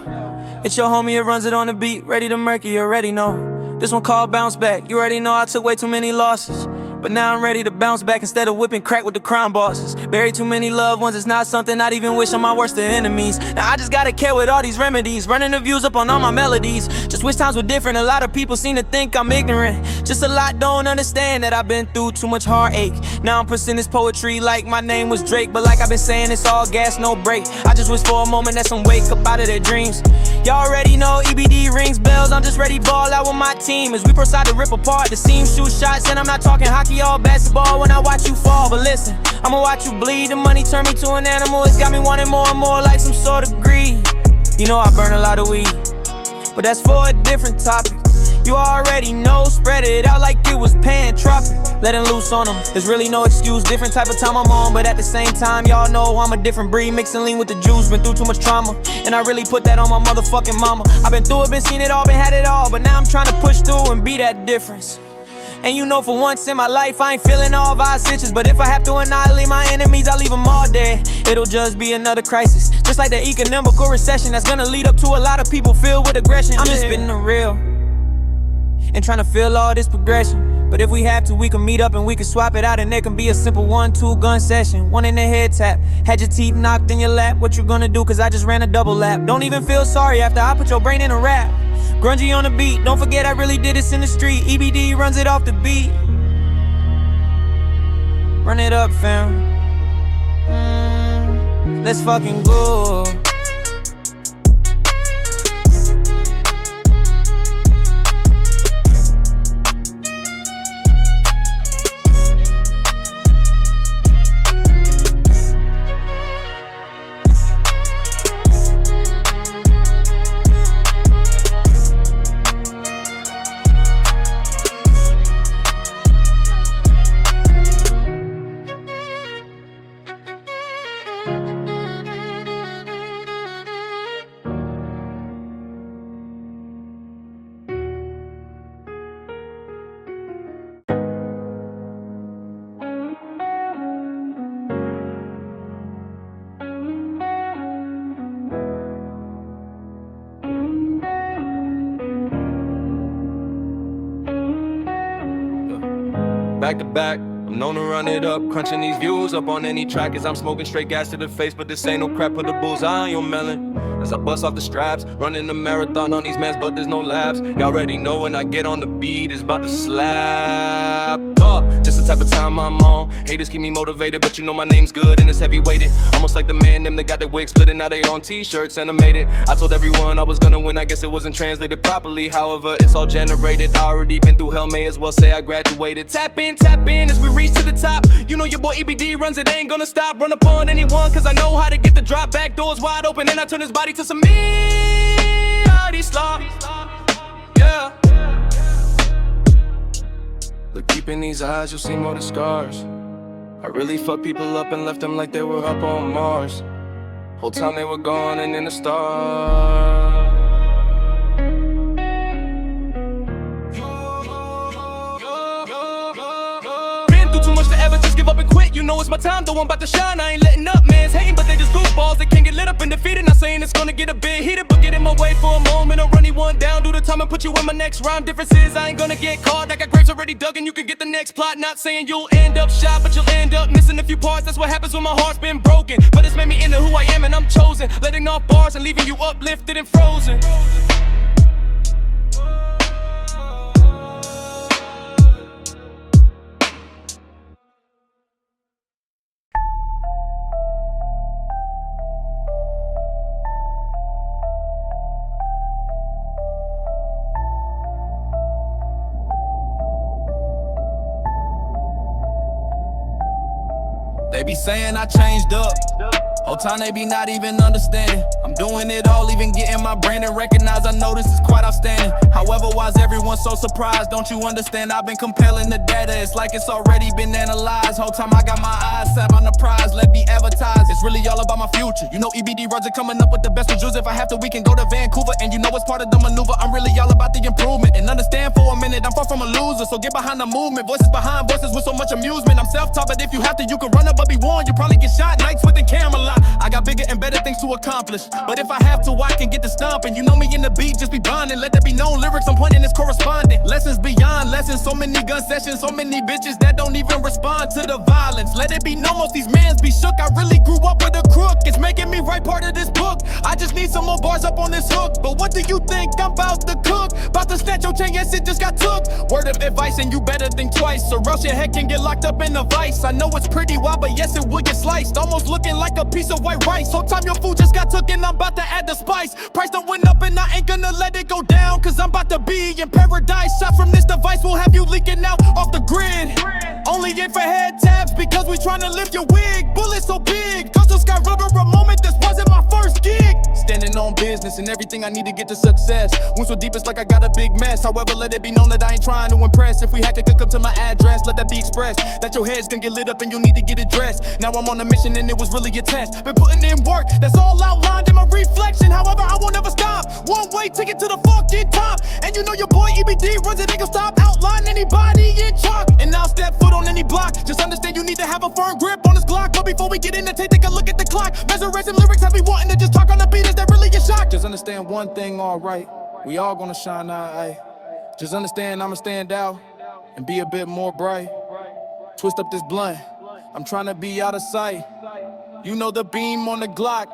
it's your homie, it runs it on the beat. Ready to murk you already know. This one called Bounce Back. You already know I took way too many losses, but now I'm ready to bounce back instead of whipping crack with the crime bosses. Buried too many loved ones, it's not something I'd even wish on my worst of enemies. Now I just gotta care with all these remedies, running the views up on all my melodies. Just wish times were different, a lot of people seem to think I'm ignorant. Just a lot don't understand that I've been through too much heartache. Now I'm presenting this poetry like my name was Drake, but like I've been saying, it's all gas, no break. I just wish for a moment that some wake up out of their dreams. Y'all already know EBD rings bells, I'm just ready ball out with my team. As we proceed to rip apart the seam, shoot shots, and I'm not talking hockey or basketball when I watch you fall. But listen, I'ma watch you bleed, the money turn me to an animal. It's got me wanting more and more like some sort of greed. You know I burn a lot of weed, but that's for a different topic. You already know, spread it out like it was Pantropic. Letting loose on them, there's really no excuse. Different type of time I'm on, but at the same time, y'all know I'm a different breed. Mixing lean with the juice, been through too much trauma, and I really put that on my motherfucking mama. I've been through it, been seen it all, been had it all, but now I'm trying to push through and be that difference. And you know for once in my life I ain't feeling all vice stitches, but if I have to annihilate my enemies, I'll leave them all dead. It'll just be another crisis, just like the economical recession that's gonna lead up to a lot of people filled with aggression. I'm just spitting the real and trying to feel all this progression. But if we have to, we can meet up and we can swap it out, and there can be a simple 1-2 gun session. One in the head tap, had your teeth knocked in your lap. What you gonna do, cause I just ran a double lap. Don't even feel sorry after I put your brain in a rap. Grungy on the beat, don't forget I really did this in the street. EBD runs it off the beat. Run it up, fam. Let's fucking go. Back to back, I'm known to run it up, crunching these views up on any track as I'm smoking straight gas to the face, but this ain't no crap, put the bullseye on your melon. As I bust off the straps, running the marathon on these mans, but there's no labs. Y'all already know when I get on the beat, it's about to slap. Just the type of time I'm on. Haters keep me motivated, but you know my name's good and it's heavy weighted. Almost like the man, them that got their wig split and now they on t-shirts animated. I told everyone I was gonna win, I guess it wasn't translated properly. However, it's all generated. I already been through hell, may as well say I graduated. Tap in as we reach to the top. You know your boy EBD runs it, ain't gonna stop. Run up on anyone, cause I know how to get the drop. Back doors wide open and I turn his body to some meaty slop. Yeah. Look deep in these eyes, you'll see more the scars. I really fucked people up and left them like they were up on Mars. Whole time they were gone and in the stars. Give up and quit, you know it's my time, though I'm about to shine, I ain't letting up, man's hating, but they just goofballs, they can't get lit up and defeated, not saying it's gonna get a bit heated, but get in my way for a moment, I'll run one down, do the time and put you in my next rhyme, difference is I ain't gonna get caught, I got graves already dug and you can get the next plot, not saying you'll end up shot, but you'll end up missing a few parts, that's what happens when my heart's been broken, but it's made me into who I am and I'm chosen, letting off bars and leaving you uplifted and frozen. They be saying I changed up. Whole time they be not even understanding. I'm doing it all, even getting my brand and recognize. I know this is quite outstanding. However, why's everyone so surprised? Don't you understand? I've been compelling the data. It's like it's already been analyzed. Whole time I got my eyes set on the prize. Let me advertise. It's really all about my future. You know EBD runs it coming up with the best visuals. If I have to, we can go to Vancouver. And you know it's part of the maneuver. I'm really all about the improvement. And understand for a minute, I'm far from a loser. So get behind the movement. Voices behind voices with so much amusement. I'm self-taught, but if you have to, you can run up, but be warned. You probably get shot nights within Camelot. I got bigger and better things to accomplish. But if I have to, I can get the stomping. You know me in the beat, just be bonding. Let there be known lyrics, I'm pointing is corresponding. Lessons beyond lessons, so many gun sessions, so many bitches that don't even respond to the violence. Let it be known, most these mans be shook. I really grew up with a crook. It's making me write part of this book. I just need some more bars up on this hook. But what do you think I'm about to cook? About to snatch your chain, yes, it just got took. Word of advice, and you better think twice, or else your head can get locked up in a vice. I know it's pretty wild, but yes, it will get sliced. Almost looking like a piece of white rice. Whole time your food just got took and I'm about to add the spice. Price done went up and I ain't gonna let it go down, cause I'm about to be in paradise. Shot from this device will have you leaking out off the grid. Only in for head taps because we tryna lift your wig. Bullets so big, cause those got rubber a moment. This wasn't my first gig. Standing on business and everything I need to get to success. Wound so deep it's like I got a big mess. However, let it be known that I ain't trying to impress. If we hack it, could come to my address, let that be expressed. That your head's gonna get lit up and you'll need to get it dressed. Now I'm on a mission and it was really a test. Been putting in work, that's all outlined in my reflection. However, I won't ever stop. One way ticket to the fucking top. And you know your boy EBD runs it, ain't gonna stop. Outline anybody in chalk. And I'll step foot on any block. Just understand you need to have a firm grip on this Glock. But before we get in the tape, take a look at the clock. Resurrection lyrics have me wanting to just talk on the beat. Is that really a shock? Just understand one thing, alright. We all gonna shine, aye. Just understand I'ma stand out and be a bit more bright. Twist up this blunt, I'm tryna be out of sight. You know the beam on the Glock.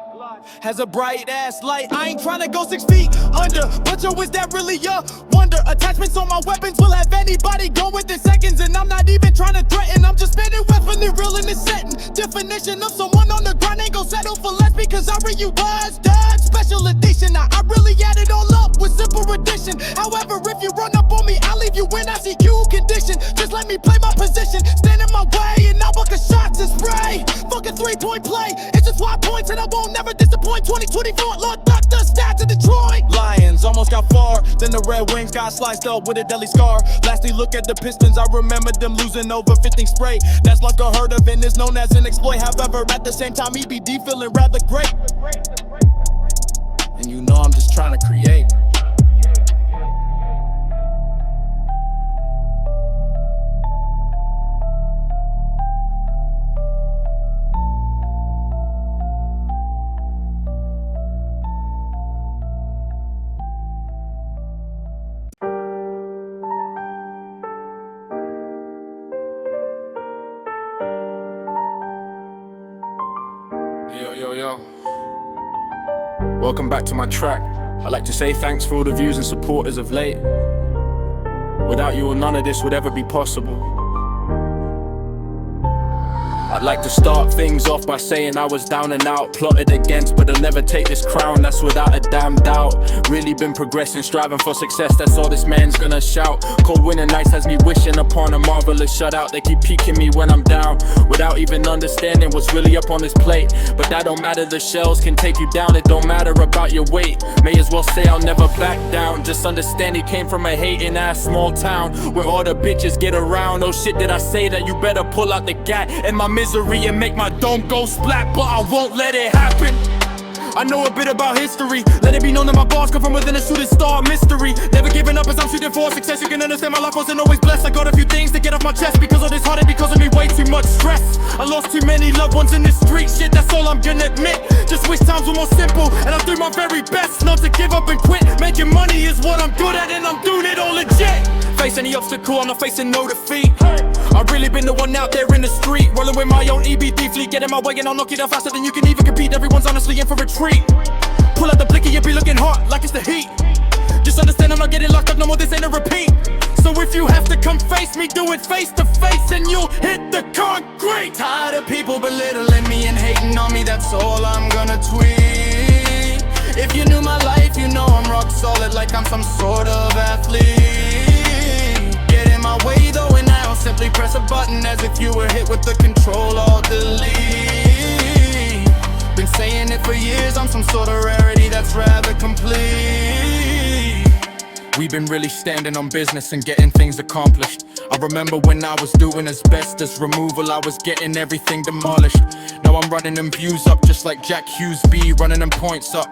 has a bright ass light. I ain't tryna go 6 feet under, but yo, is that really a wonder? Attachments on my weapons will have anybody go within seconds, and I'm not even tryna threaten. I'm just spitting weaponry real in this setting. Definition of someone on the grind ain't gon' settle for less because I read you was done. Special edition, now I really add it all up with simple addition. However, if you run up on me, I'll leave you in ICU condition. Just let me play my position, stand in my way, and I'll book a shots and spray. Fuck a 3-point play, it's just 5 points and I won't never disappoint. 2024, Lord Dr. Stats in Detroit. Lions almost got far, then the Red Wings got sliced up with a deadly scar. Lastly, look at the Pistons, I remember them losing over 15 straight. That's like unheard of and is known as an exploit. However, at the same time, EBD feeling rather great. And you know I'm just trying to create. Yo. Welcome back to my track. I'd like to say thanks for all the views and supporters of late. Without you, none of this would ever be possible. I'd like to start things off by saying I was down and out, plotted against, but I'll never take this crown, that's without a damn doubt. Really been progressing, striving for success, that's all this man's gonna shout. Cold winter nights has me wishing upon a marvelous shutout. They keep peeking me when I'm down, without even understanding what's really up on this plate. But that don't matter, the shells can take you down, it don't matter about your weight. May as well say I'll never back down, just understand he came from a hating ass small town, where all the bitches get around. Oh shit, did I say that? You better pull out the gat and my misery and make my dome go splat, but I won't let it happen. I know a bit about history, let it be known that my bars come from within a shooting star mystery. Never giving up as I'm shooting for success. You can understand my life wasn't always blessed. I got a few things to get off my chest because of this heartache, because of me way too much stress. I lost too many loved ones in this street shit, that's all I'm gonna admit. Just wish times were more simple, and I'll do my very best not to give up and quit. Making money is what I'm good at, and I'm doing it all legit. Face any obstacle, I'm not facing no defeat. I've really been the one out there in the street, rolling with my own EBD fleet. Get in my way and I'll knock it down faster than you can even compete. Everyone's honestly in for a treat. Pull out the blicky, you'll be looking hot like it's the heat. Just understand I'm not getting locked up no more, this ain't a repeat. So if you have to come face me, do it face to face and you'll hit the concrete. Tired of people belittling me and hating on me, that's all I'm gonna tweet. If you knew my life, you know I'm rock solid like I'm some sort of athlete. Get in my way though and I'll simply press a button as if you were hit with the control or delete. Been saying it for years, I'm some sort of rarity that's rather complete. We've been really standing on business and getting things accomplished. I remember when I was doing asbestos removal, I was getting everything demolished. Now I'm running them views up just like Jack Hughes B, running them points up.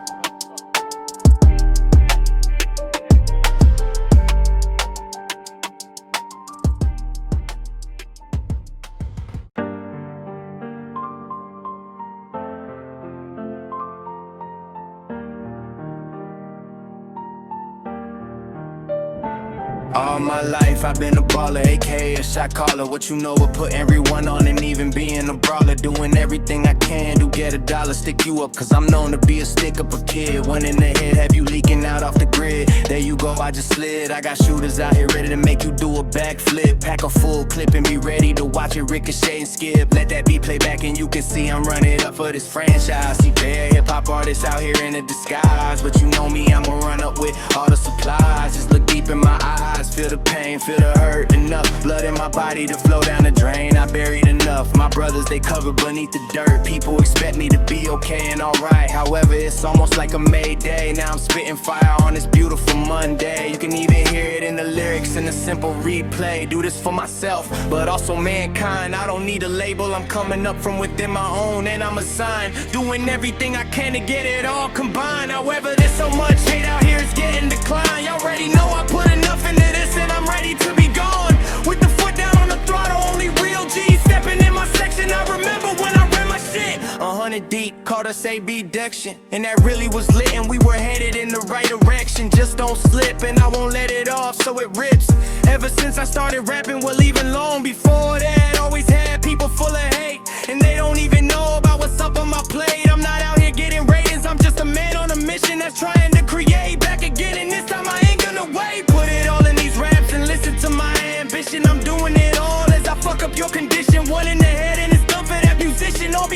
All my life I've been a baller, aka a shot caller. What you know of putting everyone on and even being a brawler. Doing everything I can to get a dollar, stick you up, cause I'm known to be a stick up a kid. One in the head, have you leaking out off the grid. There you go, I just slid. I got shooters out here ready to make you do a backflip. Pack a full clip and be ready to watch it ricochet and skip. Let that beat play back and you can see I'm running up for this franchise. See bad hip-hop artists out here in a disguise, but you know me, I'ma run up with all the supplies. Just look deep in my eyes, feel the pain, feel the hurt. Enough blood in my body to flow down the drain. I buried enough, my brothers they covered beneath the dirt. People expect me to be okay and alright, however it's almost like a Mayday. Now I'm spitting fire on this beautiful Monday. You can even hear it in the lyrics in a simple replay. Do this for myself, but also mankind. I don't need a label, I'm coming up from within my own and I'm a sign. Doing everything I can to get it all combined. However there's so much hate out here, it's getting declined. Y'all already know I put enough into this and I'm ready to be gone. With the foot down on the throttle, only real G's stepping in my section. I remember when I ran my shit 100 deep, called us abduction, and that really was lit and we were headed in the right direction. Just don't slip and I won't let it off so it rips. Ever since I started rapping, well even long before that, always had people full of hate and they don't even know about what's up on my plate. I'm not out here getting ratings, I'm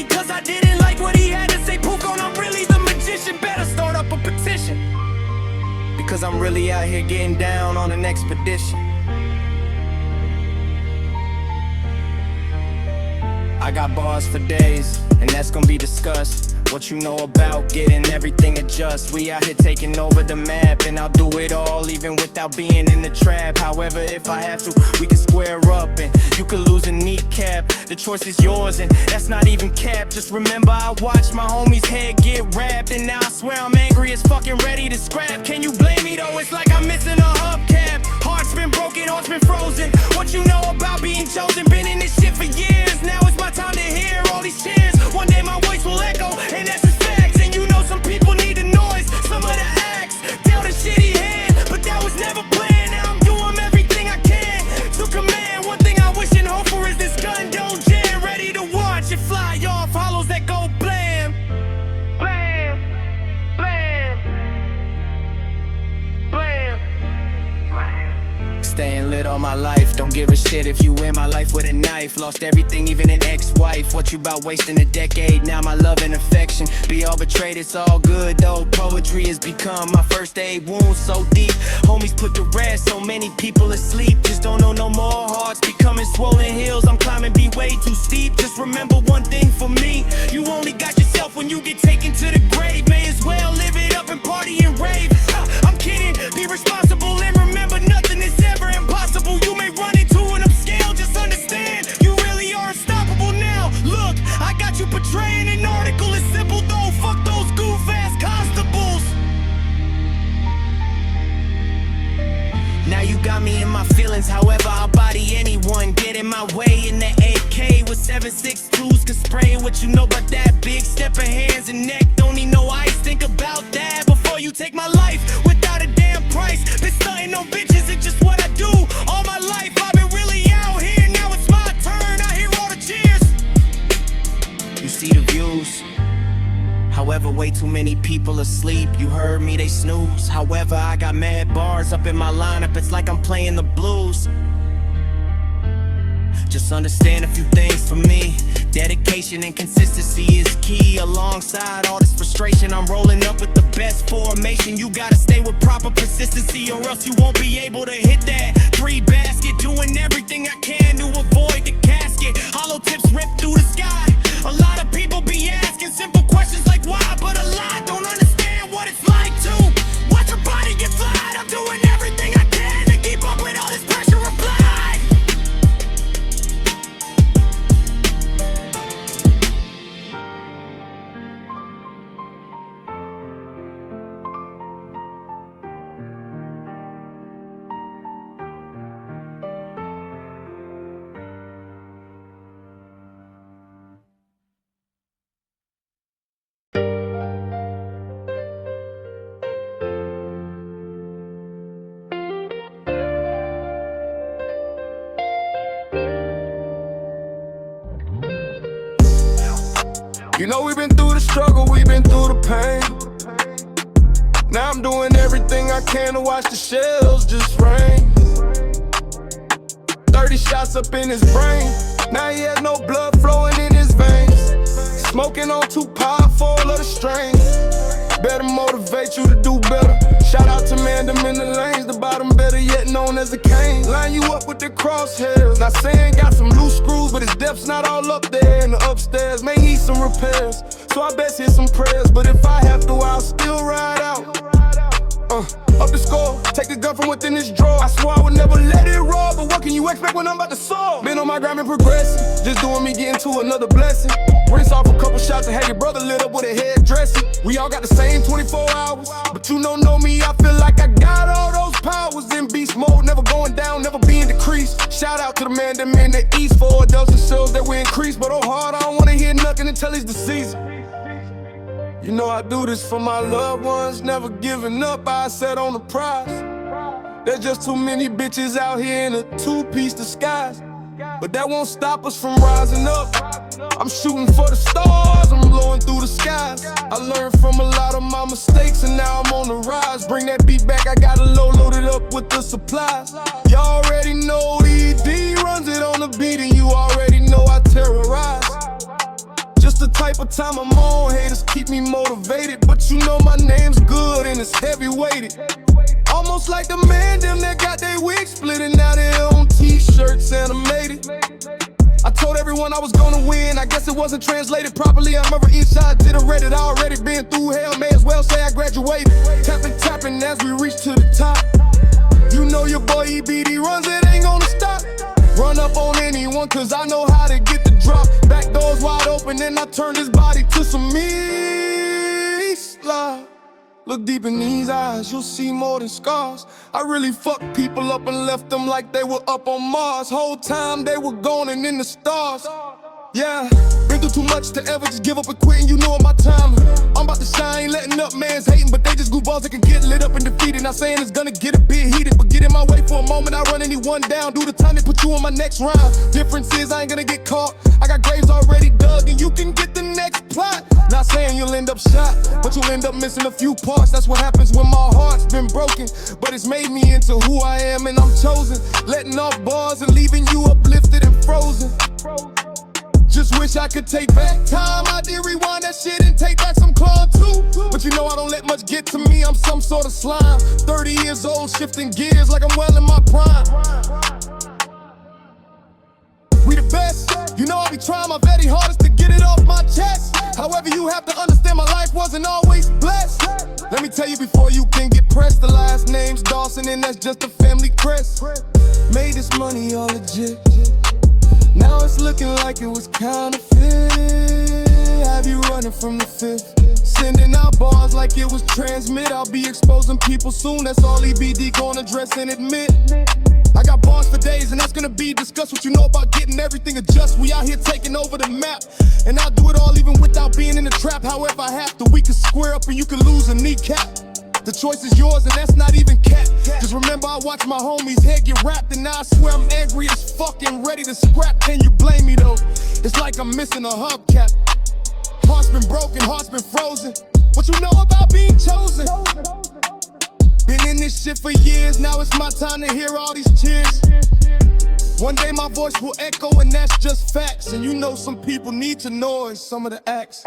because I didn't like what he had to say. Pook on, I'm really the magician. Better start up a petition, because I'm really out here getting down on an expedition. I got bars for days, and that's gonna be discussed. What you know about getting everything adjust. We out here taking over the map, and I'll do it all even without being in the trap. However, if I have to, we can square up, and you can lose a kneecap. The choice is yours, and that's not even cap. Just remember I watched my homie's head get wrapped, and now I swear I'm angry as fucking ready to scrap. Can you blame me though? It's like I'm missing a hubcap. Heart's been broken, heart's been frozen. What you know about being chosen? Been in this shit for years. Now it's my time to hear all these cheers. One day my voice will echo, and that's just facts. And you know some people need the noise, some of the acts dealt a shitty hand, but that was never planned. Now I'm doing everything I can to command. One thing I wish and hope for is this gun don't jam. Ready to watch it fly off hollows that go blam, blam, blam, blam, blam. Staying lit all my life, don't give a shit if you in my life with a knife. Lost everything, even an ex-wife. What you about wasting a decade? Now my love and affection be all betrayed. It's all good though. Poetry has become my first aid wound so deep. Homies put to rest, so many people asleep. Just don't know no more. Hearts becoming swollen hills. I'm climbing, be way too steep. Just remember one thing for me: you only got yourself when you get taken to the grave. May as well live it up and party and rave. I'm kidding, be responsible and remember nothing is ever impossible. You may run into an upscale, just understand you really are unstoppable now. Look, I got you portraying an article. It's simple though, fuck those goof-ass constables. Now you got me in my feelings, however I'll body anyone. Get in my way in the AK with 7.62s. Can spray what you know about that. Big step of hands and neck, don't need no ice. Think about that before you take my life without a damn price. Been stunting on bitches, it's just what I do all my life. I've been really out here, now it's my turn. I hear all the cheers. You see the views, however, way too many people asleep. You heard me, they snooze. However, I got mad bars up in my lineup. It's like I'm playing the blues. Just understand a few things for me. Dedication and consistency is key. Alongside all this frustration, I'm rolling up with the best formation. You gotta stay with proper consistency, or else you won't be able to hit that 3-basket. Doing everything I can to avoid the casket. Hollow tips ripped through the sky. A lot of people be asking simple questions like why, but a lot don't understand what it's like to watch your body get flied. I'm doing everything I can to keep up with all this pressure applied. You know we've been through the struggle, we've been through the pain. Now I'm doing everything I can to watch the shells just rain. 30 shots up in his brain. Now he has no blood flowing in his veins. Smoking on too powerful of the strain. Better motivate you to do better. Shout out to Mandem in the lanes, the bottom better yet known as a cane. Line you up with the crosshairs. Not saying got some loose screws, but his depth's not all up there. And the upstairs may need some repairs, so I best hit some prayers. But if I have to, I'll still ride out. Up the score, take the gun from within this drawer. I swore I would never let it roll, but what can you expect when I'm about to soar? Been on my grind and progressing, just doing me getting to another blessing. Rinse off a couple shots and had your brother lit up with a head dressing. We all got the same 24 hours, but you don't know me, I feel like I got all those powers in beast mode. Never going down, never being decreased. Shout out to the man them in the east for a dose of shows that we increase. But oh hard, I don't wanna hear nothing until it's the season. You know I do this for my loved ones, never giving up, I set on the prize. There's just too many bitches out here in a two-piece disguise, but that won't stop us from rising up. I'm shooting for the stars, I'm blowing through the skies. I learned from a lot of my mistakes and now I'm on the rise. Bring that beat back, I got a low loaded up with the supplies. Y'all already know the ED runs it on the beat, and you already know I terrorize. Just a type of time I'm on. Haters keep me motivated, but you know my name's good and it's heavy weighted. Almost like the man, them that got their wigs split and now they own t-shirts animated. I told everyone I was gonna win, I guess it wasn't translated properly. I remember each side did a Reddit, I already been through hell, may as well say I graduated. Tapping as we reach to the top. You know your boy EBD runs, it ain't gonna stop. Run up on anyone cause I know how to get the drop. Back doors wide open and I turn this body to some Islam. Look deep in these eyes, you'll see more than scars. I really fucked people up and left them like they were up on Mars. Whole time they were gone and in the stars. Yeah, been through too much to ever just give up and quit, and you know my time. I'm about to shine, letting up, man's hating, but they just goofballs that can get lit up and defeated. Not saying it's gonna get a bit heated, but get in my way for a moment, I run anyone down. Do the time they put you on my next round. Difference is I ain't gonna get caught. I got graves already dug, and you can get the next plot. Not saying you'll end up shot, but you'll end up missing a few parts. That's what happens when my heart's been broken, but it's made me into who I am, and I'm chosen. Letting off bars and leaving you uplifted and frozen. Just wish I could take back time. I did rewind that shit and take back some club too. But you know I don't let much get to me, I'm some sort of slime. 30 years old, shifting gears like I'm well in my prime. We the best, you know I be trying my very hardest to get it off my chest. However, you have to understand my life wasn't always blessed. Let me tell you before you can get pressed, the last name's Dawson and that's just a family crest. Made this money all legit. Now it's looking like it was counterfeit. Have you running from the fifth? Sending out bars like it was transmit. I'll be exposing people soon, that's all EBD gonna address and admit. I got bars for days and that's gonna be discussed. What you know about getting everything adjust. We out here taking over the map, and I'll do it all even without being in the trap. However I have to, we can square up and you can lose a kneecap. The choice is yours and that's not even cap. Just remember I watch my homies' head get wrapped, and now I swear I'm angry as fuck and ready to scrap. Can you blame me though? It's like I'm missing a hubcap. Heart's been broken, heart's been frozen. What you know about being chosen? Been in this shit for years, now it's my time to hear all these cheers. One day my voice will echo and that's just facts. And you know some people need to know some of the acts.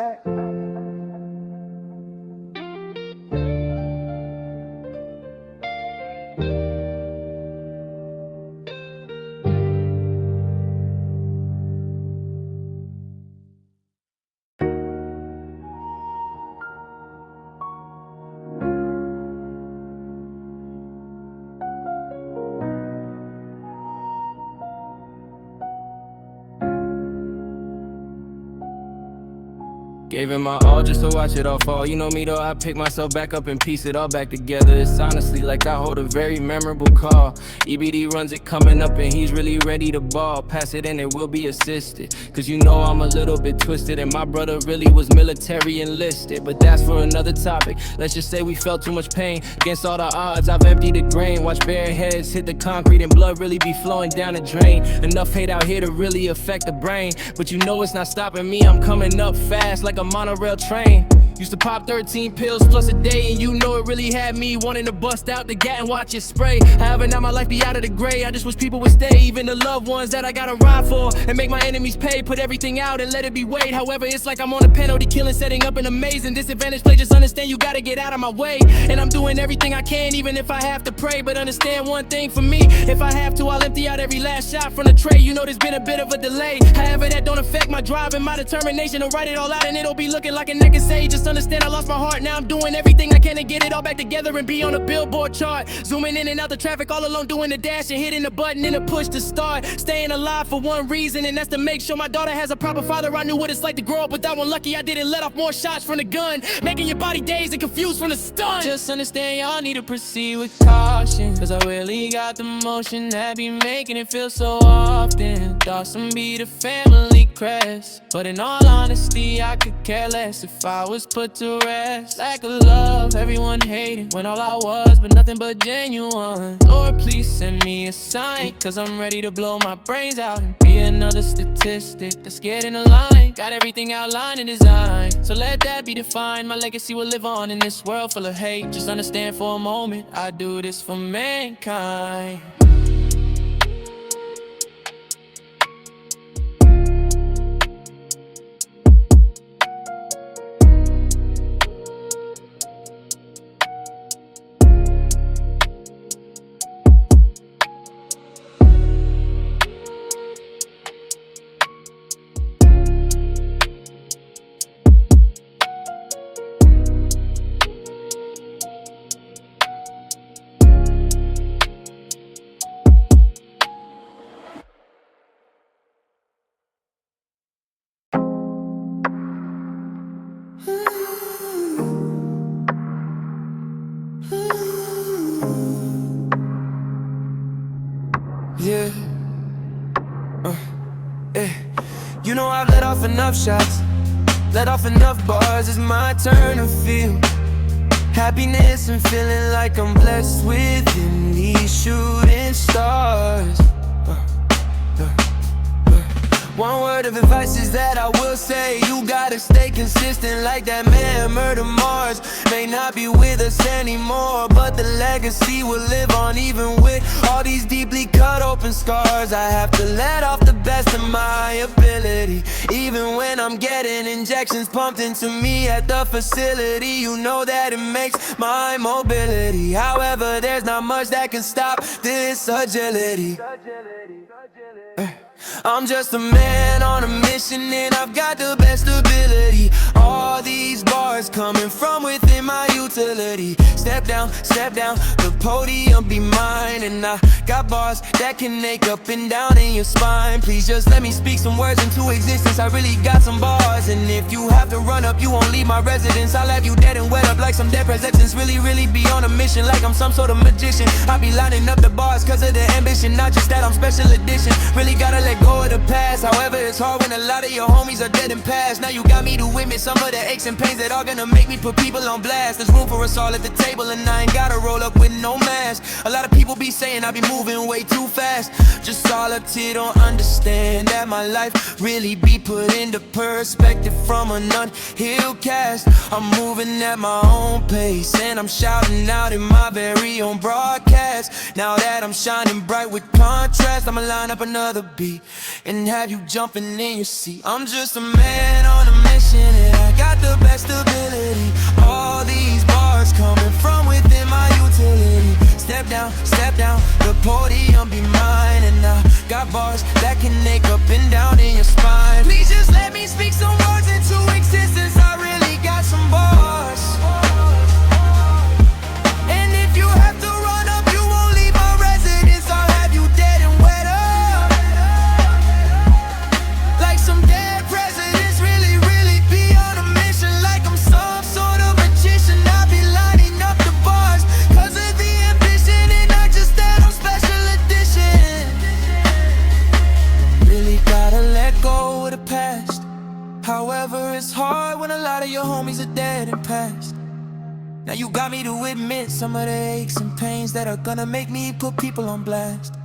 Gave it my all just to watch it all fall. You know me though, I pick myself back up and piece it all back together. It's honestly like I hold a very memorable call. EBD runs it coming up and he's really ready to ball. Pass it and it will be assisted, cause you know I'm a little bit twisted, and my brother really was military enlisted. But that's for another topic. Let's just say we felt too much pain. Against all the odds, I've emptied the grain. Watch bare heads hit the concrete and blood really be flowing down the drain. Enough hate out here to really affect the brain, but you know it's not stopping me. I'm coming up fast like a monorail train. Used to pop 13 pills plus a day, and you know it really had me wanting to bust out the gat and watch it spray. However, now my life be out of the gray. I just wish people would stay, even the loved ones that I gotta ride for, and make my enemies pay. Put everything out and let it be weighed. However, it's like I'm on a penalty killing, setting up an amazing disadvantage play. Just understand you gotta get out of my way, and I'm doing everything I can, even if I have to pray. But understand one thing for me, if I have to, I'll empty out every last shot from the tray. You know there's been a bit of a delay. However, that don't affect my drive and my determination to write it all out, and it'll be looking like a neck and say, just understand I lost my heart. Now I'm doing everything I can to get it all back together and be on a billboard chart. Zooming in and out the traffic all alone, doing the dash and hitting the button and the push to start. Staying alive for one reason, and that's to make sure my daughter has a proper father. I knew what it's like to grow up without one. Lucky I didn't let off more shots from the gun, making your body dazed and confused from the stun. Just understand y'all need to proceed with caution, cause I really got the motion that be making it feel so often. Dawson be the family crest, but in all honesty I could care less if I was put to rest. Lack of love, everyone hating when all I was but nothing but genuine. Lord, please send me a sign, cause I'm ready to blow my brains out and be another statistic that's getting aligned. Got everything outlined and designed, so let that be defined. My legacy will live on in this world full of hate. Just understand for a moment, I do this for mankind. You know I've let off enough shots, let off enough bars. It's my turn to feel happiness and feeling like I'm blessed within these shooting stars. One word of advice is that I will say, you gotta stay consistent like that man Murder Mars. May not be with us anymore, but the legacy will live on even with all these deeply cut open scars. I have to let off the best of my ability, even when I'm getting injections pumped into me at the facility. You know that it makes my mobility. However, there's not much that can stop this agility. I'm just a man on a mission and I've got the best ability. All these bars coming from within my utility. Step down, the podium be mine. And I got bars that can ache up and down in your spine. Please just let me speak some words into existence. I really got some bars. And if you have to run up, you won't leave my residence. I'll have you dead and wet up like some dead presidents. Really be on a mission like I'm some sort of magician. I be lining up the bars cause of the ambition, not just that I'm special edition. Really gotta let go of the past. However, it's hard when a lot of your homies are dead and past. Now you got me to witness some of the aches and pains that are gonna make me put people on blast. There's room for us all at the table and I ain't gotta roll up with no mask. A lot of people be saying I be moving way too fast. Just all up to don't understand that my life really be put into perspective from an unhealed cast. I'm moving at my own pace and I'm shouting out in my very own broadcast. Now that I'm shining bright with contrast, I'ma line up another beat and have you jumping in your seat. I'm just a man on a mission and I got the best ability. All these bars coming from within my utility. Step down, the podium be mine. And I got bars that can ache up and down in your spine. Please just let me speak some words into existence. I really got some bars. And if you have to run up, you won't leave my residence. I'll have you dead and wet up like some dead presidents. Really be on a mission like I'm some sort of magician. I'll be lining up the bars cause of the ambition and not just that I'm special edition. Really gotta let go of the past. However, it's hard when a lot of your homies are dead and past. Now you got me to admit some of the aches and pains that are gonna make me put people on blast.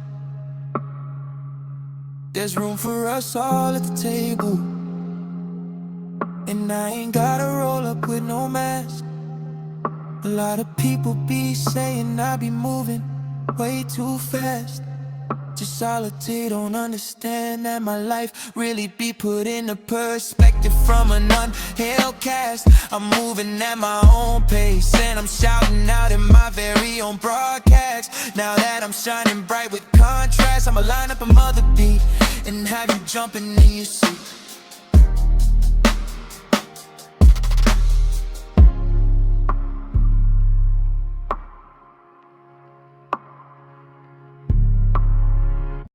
There's room for us all at the table and I ain't gotta roll up with no mask. A lot of people be saying I be moving way too fast. Just solitude don't understand that my life really be put into perspective from an unheld cast. I'm moving at my own pace and I'm shouting out in my very own broadcast. Now that I'm shining bright with contrast, I'ma line up a mother beat and have you jumping in your seat.